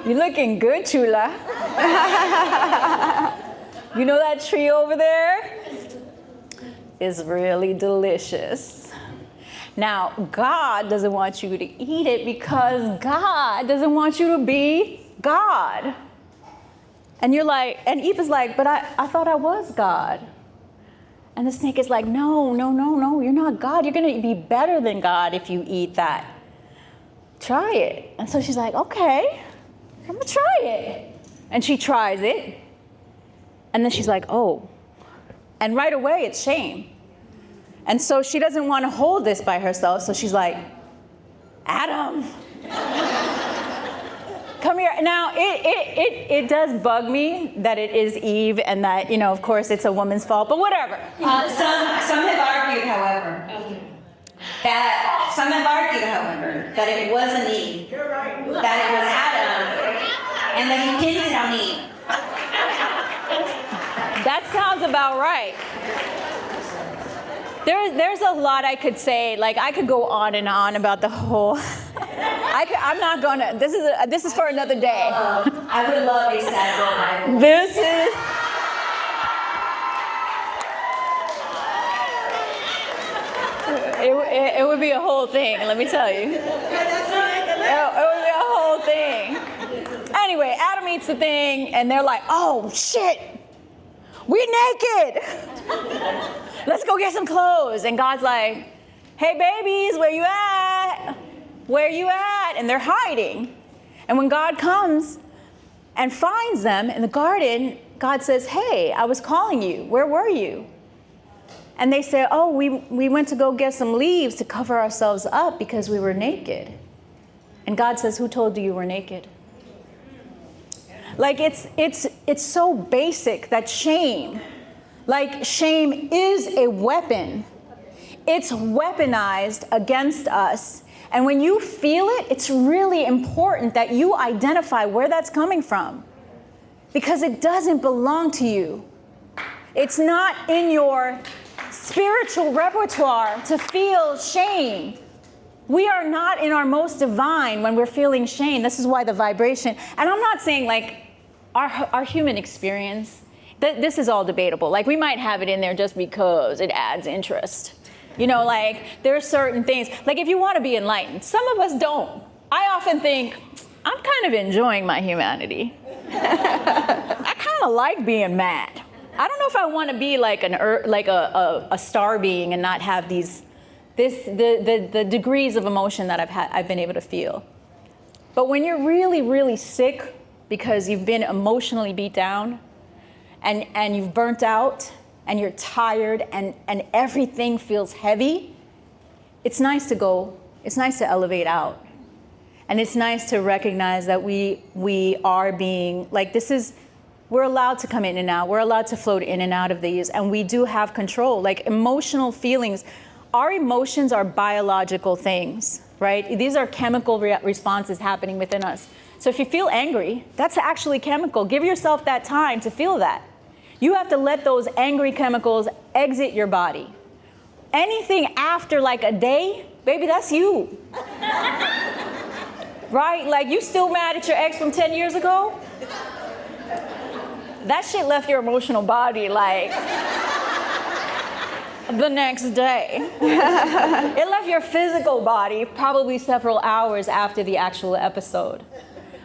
you looking good, chula. You know that tree over there? Is really delicious. Now, God doesn't want you to eat it because God doesn't want you to be God. And you're like, and Eve is like, but I thought I was God. And the snake is like, no, you're not God. You're gonna be better than God if you eat that. Try it. And so she's like, okay, I'm gonna try it. And she tries it. And then she's like, oh. And right away, it's shame. And so she doesn't want to hold this by herself. So she's like, Adam, come here. Now, it does bug me that it is Eve and that, of course, it's a woman's fault, but whatever. Some have argued, however, that it wasn't Eve, that it was Adam, and that he pinned it on Eve. That sounds about right. There's a lot I could say. Like, I could go on and on about the whole. I'm not gonna. This is for another day. I would love a sad Bible. This is. It would be a whole thing. Let me tell you. It would be a whole thing. Anyway, Adam eats the thing, and they're like, "Oh shit, we naked. Let's go get some clothes." And God's like, "Hey babies, where you at? Where you at?" And they're hiding. And when God comes and finds them in the garden. God says, hey, I was calling you. Where were you? And they say, oh, we went to go get some leaves to cover ourselves up because we were naked. And God says, who told you you were naked? Like, it's so basic that shame is a weapon. It's weaponized against us. And when you feel it, it's really important that you identify where that's coming from, because it doesn't belong to you. It's not in your spiritual repertoire to feel shame. We are not in our most divine when we're feeling shame. This is why the vibration, and I'm not saying like our human experience, this is all debatable. Like, we might have it in there just because it adds interest. You know, like, there are certain things, like if you want to be enlightened, some of us don't. I often think, I'm kind of enjoying my humanity. I kind of like being mad. I don't know if I want to be like a star being and not have the degrees of emotion that I've been able to feel. But when you're really, really sick because you've been emotionally beat down and you've burnt out, and you're tired, and everything feels heavy, it's nice to elevate out. And it's nice to recognize that we are being, like, we're allowed to come in and out, we're allowed to float in and out of these, and we do have control. Like, emotional feelings, our emotions are biological things, right? These are chemical responses happening within us. So if you feel angry, that's actually chemical. Give yourself that time to feel that. You have to let those angry chemicals exit your body. Anything after like a day, baby, that's you. Right? Like, you still mad at your ex from 10 years ago? That shit left your emotional body like the next day. It left your physical body probably several hours after the actual episode.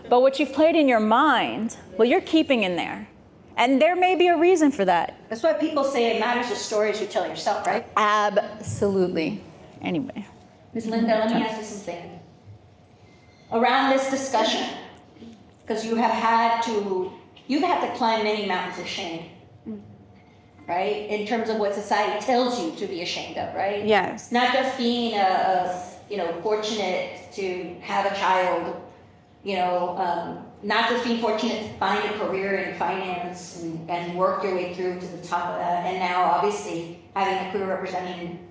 But what you've played in your mind, well, you're keeping in there. And there may be a reason for that. That's why people say it matters the stories you tell yourself, right? Absolutely. Anyway. Ms. Linda, let me ask you something. Around this discussion, because you have had to climb many mountains of shame, right? In terms of what society tells you to be ashamed of, right? Yes. Not just being fortunate to have a child, not just being fortunate to find a career in finance and work your way through to the top of that, and now obviously having a career representing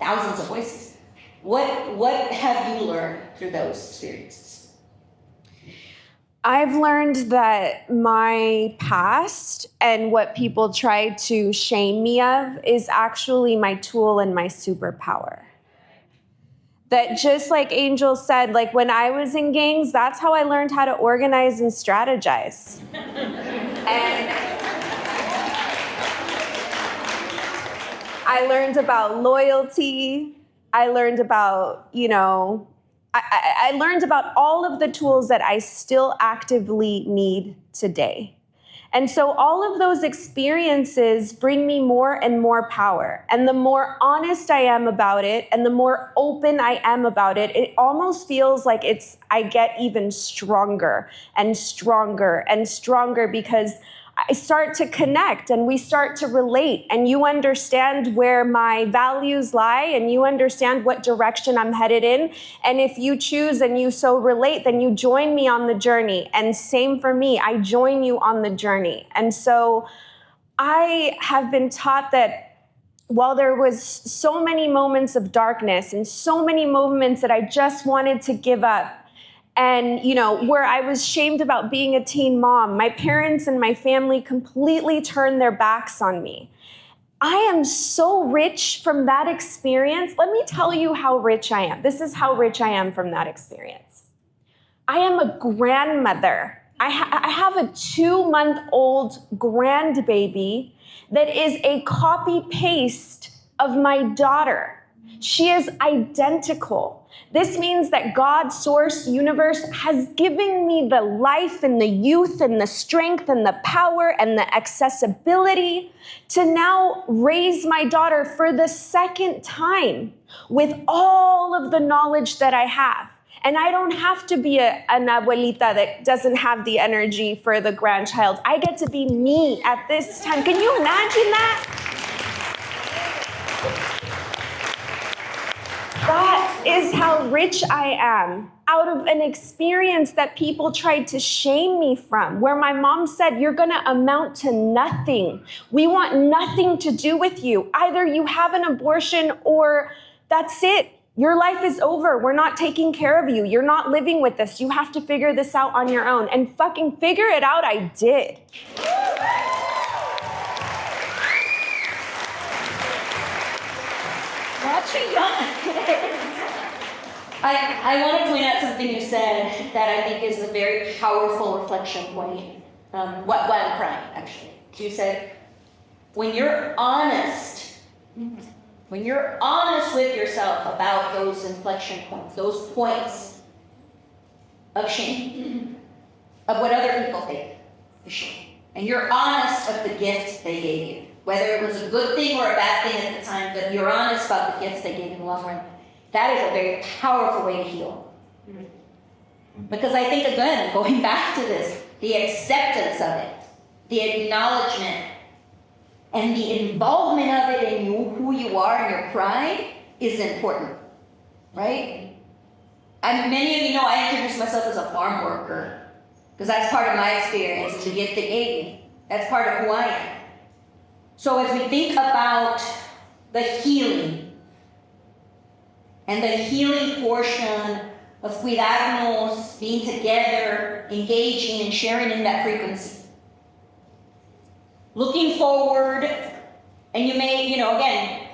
thousands of voices. What have you learned through those experiences? I've learned that my past and what people try to shame me of is actually my tool and my superpower. That just like Angel said, like when I was in gangs, that's how I learned how to organize and strategize. And I learned about loyalty. I learned about, I learned about all of the tools that I still actively need today. And so all of those experiences bring me more and more power. And the more honest I am about it, and the more open I am about it, it almost feels like I get even stronger and stronger and stronger, because I start to connect and we start to relate, and you understand where my values lie and you understand what direction I'm headed in. And if you choose and you so relate, then you join me on the journey. And same for me, I join you on the journey. And so I have been taught that while there was so many moments of darkness and so many moments that I just wanted to give up, and, where I was shamed about being a teen mom, my parents and my family completely turned their backs on me. I am so rich from that experience. Let me tell you how rich I am. This is how rich I am from that experience. I am a grandmother. I have a 2-month-old grandbaby that is a copy-paste of my daughter. She is identical. This means that God, source, universe has given me the life and the youth and the strength and the power and the accessibility to now raise my daughter for the second time with all of the knowledge that I have. And I don't have to be an abuelita that doesn't have the energy for the grandchild. I get to be me at this time. Can you imagine that? That is how rich I am, out of an experience that people tried to shame me from, where my mom said, you're gonna amount to nothing. We want nothing to do with you. Either you have an abortion or that's it. Your life is over. We're not taking care of you. You're not living with us. You have to figure this out on your own. And fucking figure it out, I did. I want to point out something you said that I think is a very powerful reflection point. While I'm crying, actually. You said, when you're honest with yourself about those inflection points, those points of shame, of what other people think is shame, and you're honest of the gift they gave you, whether it was a good thing or a bad thing at the time, but you're honest about the gifts they gave you in the long run, that is a very powerful way to heal. Because I think, again, going back to this, the acceptance of it, the acknowledgement, and the involvement of it in who you are and your pride is important, right? Many of you know I introduce myself as a farm worker, because that's part of my experience, the gift they gave me. That's part of who I am. So as we think about the healing, and the healing portion of cuidarnos, being together, engaging and sharing in that frequency. Looking forward, and you may, again,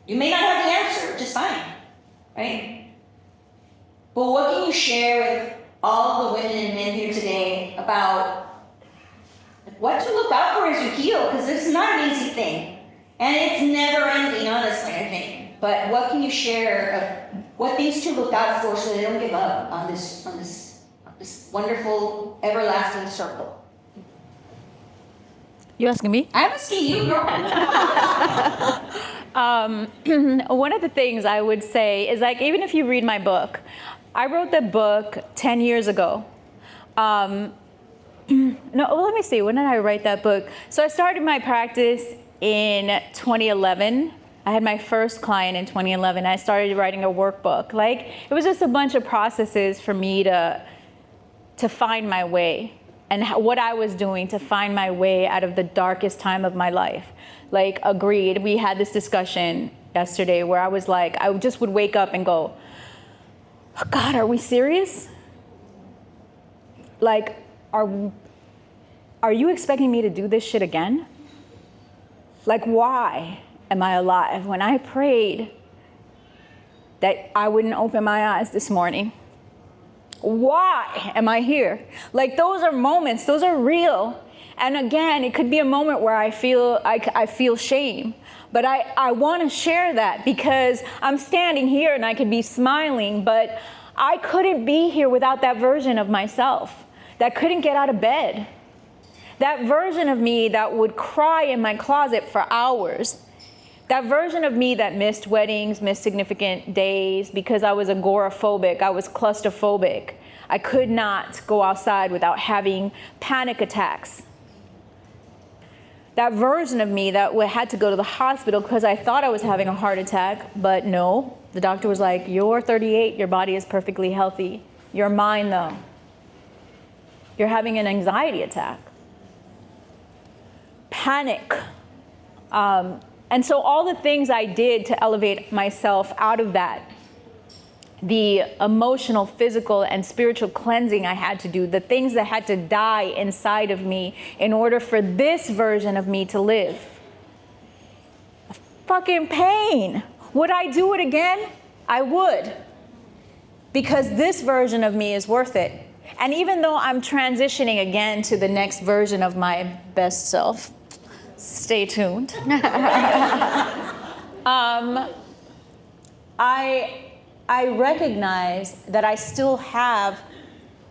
you may not have the answer, which is fine, right? But what can you share with all the women and men here today about what to look out for as you heal? Because this is not an easy thing. And it's never ending, honestly, I think. But what can you share of what things to look out for so they don't give up on this wonderful, everlasting circle? You asking me? I'm asking you. One of the things I would say is, like, even if you read my book, I wrote the book 10 years ago. Let me see, when did I write that book? So I started my practice in 2011. I had my first client in 2011. I started writing a workbook. Like, it was just a bunch of processes for me to find my way, and what I was doing to find my way out of the darkest time of my life. Like, agreed, we had this discussion yesterday where I was like, I just would wake up and go, oh God, are we serious? Like, are you expecting me to do this shit again? Like, why am I alive? When I prayed that I wouldn't open my eyes this morning, why am I here? Like, those are moments, those are real. And again, it could be a moment where I feel shame, but I want to share that because I'm standing here and I could be smiling, but I couldn't be here without that version of myself that couldn't get out of bed. That version of me that would cry in my closet for hours. That version of me that missed weddings, missed significant days because I was agoraphobic, I was claustrophobic. I could not go outside without having panic attacks. That version of me that had to go to the hospital because I thought I was having a heart attack, but no. The doctor was like, you're 38, your body is perfectly healthy. Your mind, though, you're having an anxiety attack. Panic. And so all the things I did to elevate myself out of that, the emotional, physical, and spiritual cleansing I had to do, the things that had to die inside of me in order for this version of me to live. Fucking pain. Would I do it again? I would. Because this version of me is worth it. And even though I'm transitioning again to the next version of my best self, stay tuned. I recognize that I still have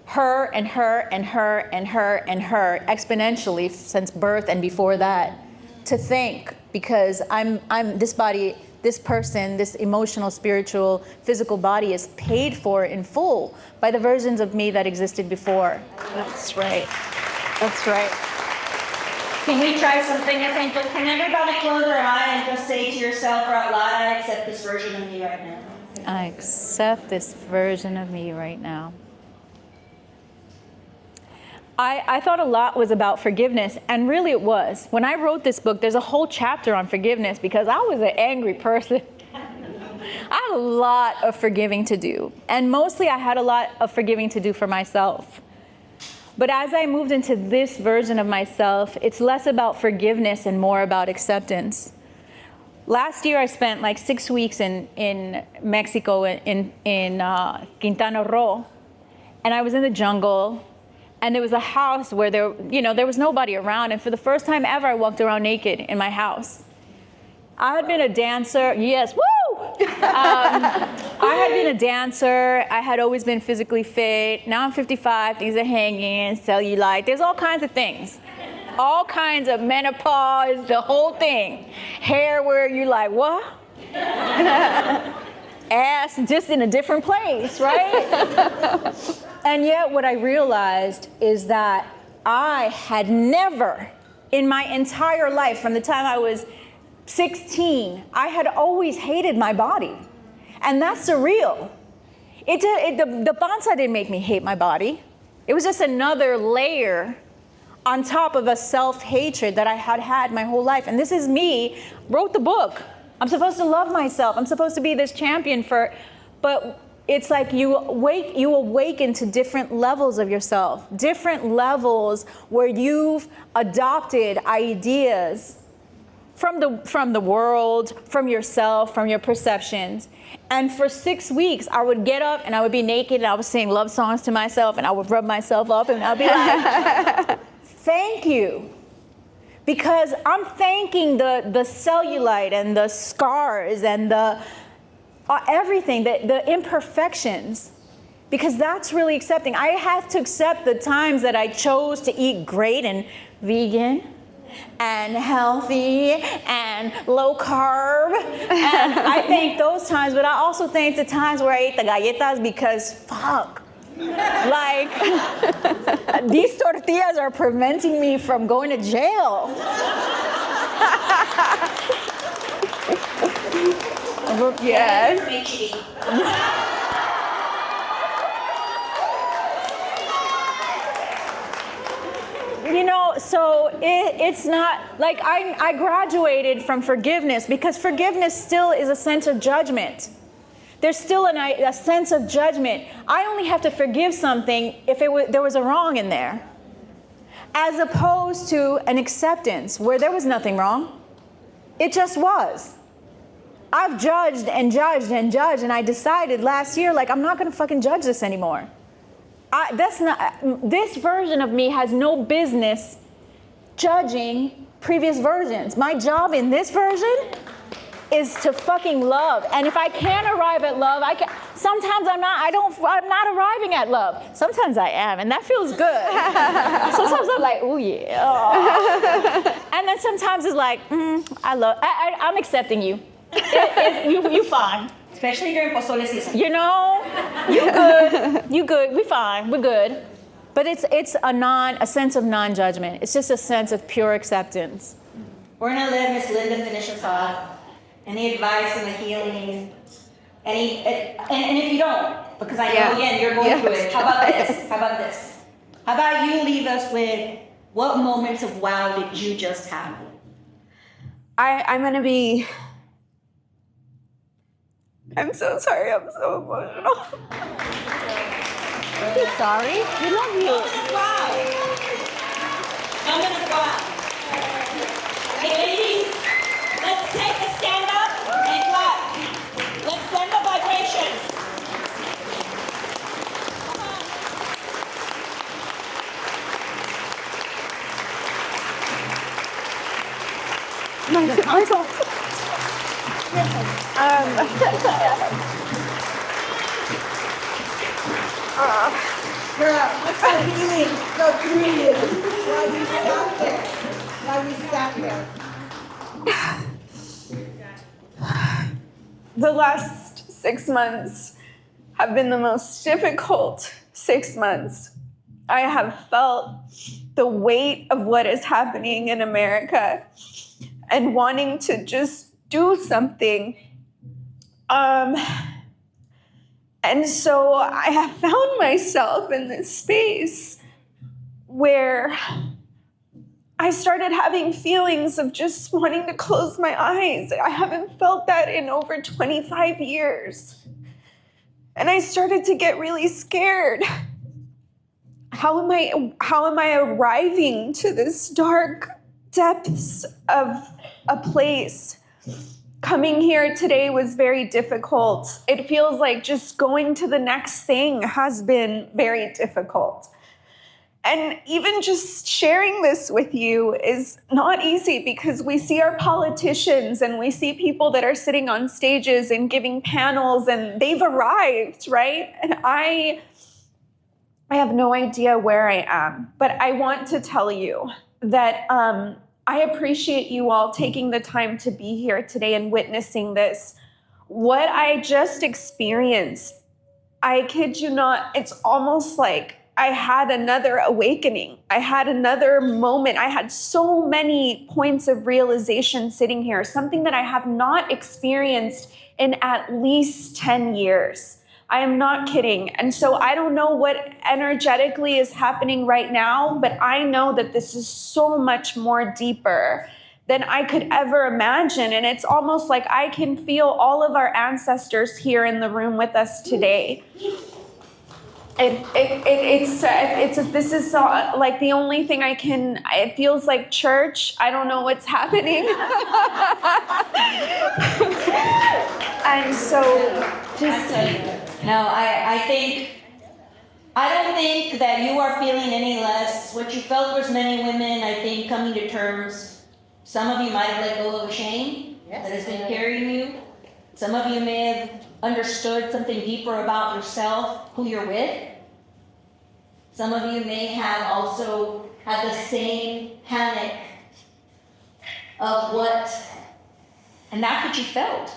her and her and her and her and her exponentially since birth and before that to thank, because I'm this body this person, this emotional, spiritual, physical body is paid for in full by the versions of me that existed before. That's right. That's right. Can we try something different? But can everybody close their eye and just say to yourself or out loud, I accept this version of me right now? I accept this version of me right now. I thought a lot was about forgiveness, and really it was. When I wrote this book, there's a whole chapter on forgiveness because I was an angry person. I had a lot of forgiving to do, and mostly I had a lot of forgiving to do for myself. But as I moved into this version of myself, it's less about forgiveness and more about acceptance. Last year, I spent like 6 weeks in Mexico, in Quintana Roo, and I was in the jungle. And there was a house where there was nobody around. And for the first time ever, I walked around naked in my house. I had been a dancer. Yes, woo! I had been a dancer. I had always been physically fit. Now I'm 55. Things are hanging, cellulite. There's all kinds of things. All kinds of menopause, the whole thing. Hair where you're like, what? Ass just in a different place, right? And yet what I realized is that I had never, in my entire life, from the time I was 16, I had always hated my body. And that's surreal. The bonsai didn't make me hate my body. It was just another layer on top of a self-hatred that I had had my whole life. And this is me, wrote the book. I'm supposed to love myself. I'm supposed to be this champion but it's like you awaken to different levels of yourself, different levels where you've adopted ideas from the world, from yourself, from your perceptions. And for 6 weeks, I would get up and I would be naked and I would sing love songs to myself and I would rub myself up and I'd be like, thank you. Because I'm thanking the cellulite and the scars and the everything, the imperfections, because that's really accepting. I have to accept the times that I chose to eat great and vegan and healthy and low carb. And I thank those times, but I also thank the times where I ate the galletas because fuck. Like, these tortillas are preventing me from going to jail. Yes. So it's not like I graduated from forgiveness because forgiveness still is a sense of judgment. There's still a sense of judgment. I only have to forgive something if there was a wrong in there, as opposed to an acceptance where there was nothing wrong. It just was. I've judged and judged and judged, and I decided last year, like, I'm not gonna fucking judge this anymore. This version of me has no business judging previous versions. My job in this version is to fucking love. And if I can't arrive at love, sometimes I'm not arriving at love. Sometimes I am, and that feels good. Sometimes I'm like, oh yeah. Oh. And then sometimes it's like, I'm accepting you. You fine. Especially during pozole season. You good, we fine, we're good. But it's a sense of non-judgment. It's just a sense of pure acceptance. We're gonna let Miss Linda finish us off. Any advice on the healing? And if you don't, because I know again you're going through it. How about this? How about you leave us with what moments of wow did you just have? I'm gonna be. I'm so sorry. I'm so emotional. Don't be sorry. We love you. Moment of wow. Hey, ladies, let's take a stand up and clap. Let's send the vibrations. Michael. Girl, what's the healing? So breathe. While we sat there. the last 6 months have been the most difficult 6 months. I have felt the weight of what is happening in America and wanting to just do something. And so I have found myself in this space where I started having feelings of just wanting to close my eyes. I haven't felt that in over 25 years. And I started to get really scared. How am I arriving to this dark depths of a place? Coming here today was very difficult. It feels like just going to the next thing has been very difficult. And even just sharing this with you is not easy because we see our politicians and we see people that are sitting on stages and giving panels and they've arrived, right? And I have no idea where I am, but I want to tell you that I appreciate you all taking the time to be here today and witnessing this. What I just experienced, I kid you not, it's almost like I had another awakening. I had another moment. I had so many points of realization sitting here, something that I have not experienced in at least 10 years. I am not kidding. And so I don't know what energetically is happening right now, but I know that this is so much more deeper than I could ever imagine. And it's almost like I can feel all of our ancestors here in the room with us today. This is like the only thing I can, it feels like church. I don't know what's happening. And so just, no, I don't think that you are feeling any less. What you felt was many women, I think, coming to terms. Some of you might have let go of shame that has been carrying you. Some of you may have understood something deeper about yourself, who you're with. Some of you may have also had the same panic of what, and that's what you felt.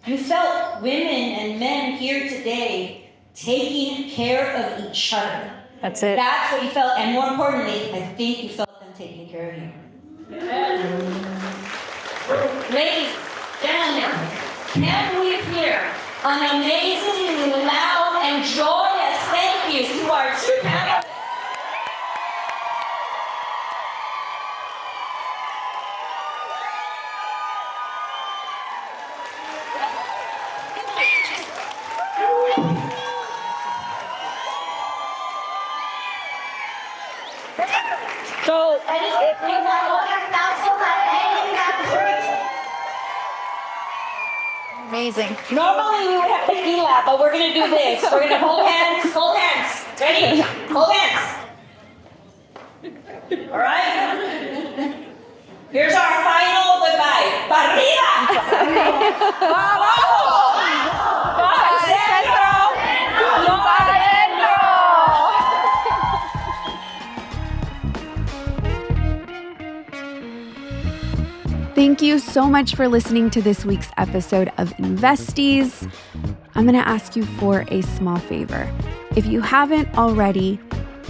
You felt women and men here today taking care of each other. That's it. That's what you felt, and more importantly, I think you felt them taking care of you. Ladies, gentlemen, can we hear an amazingly loud and joyous thank you to our two panelists? So, amazing. Normally we would have tequila, but we're gonna do this. We're gonna hold hands, hold hands. Ready? Hold hands. All right? Here's our final goodbye. Barriga! Bravo! Thank you so much for listening to this week's episode of Investies. I'm going to ask you for a small favor. If you haven't already,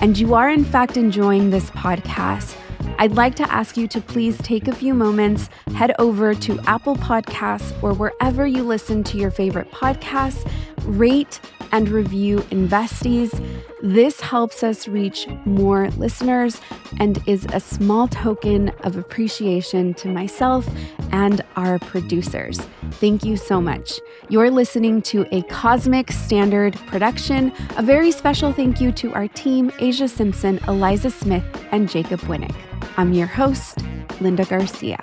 and you are in fact enjoying this podcast, I'd like to ask you to please take a few moments, head over to Apple Podcasts or wherever you listen to your favorite podcasts, rate and review Investies. This helps us reach more listeners and is a small token of appreciation to myself and our producers. Thank you so much. You're listening to a Cosmic Standard production. A very special thank you to our team, Asia Simpson, Eliza Smith, and Jacob Winnick. I'm your host, Linda Garcia.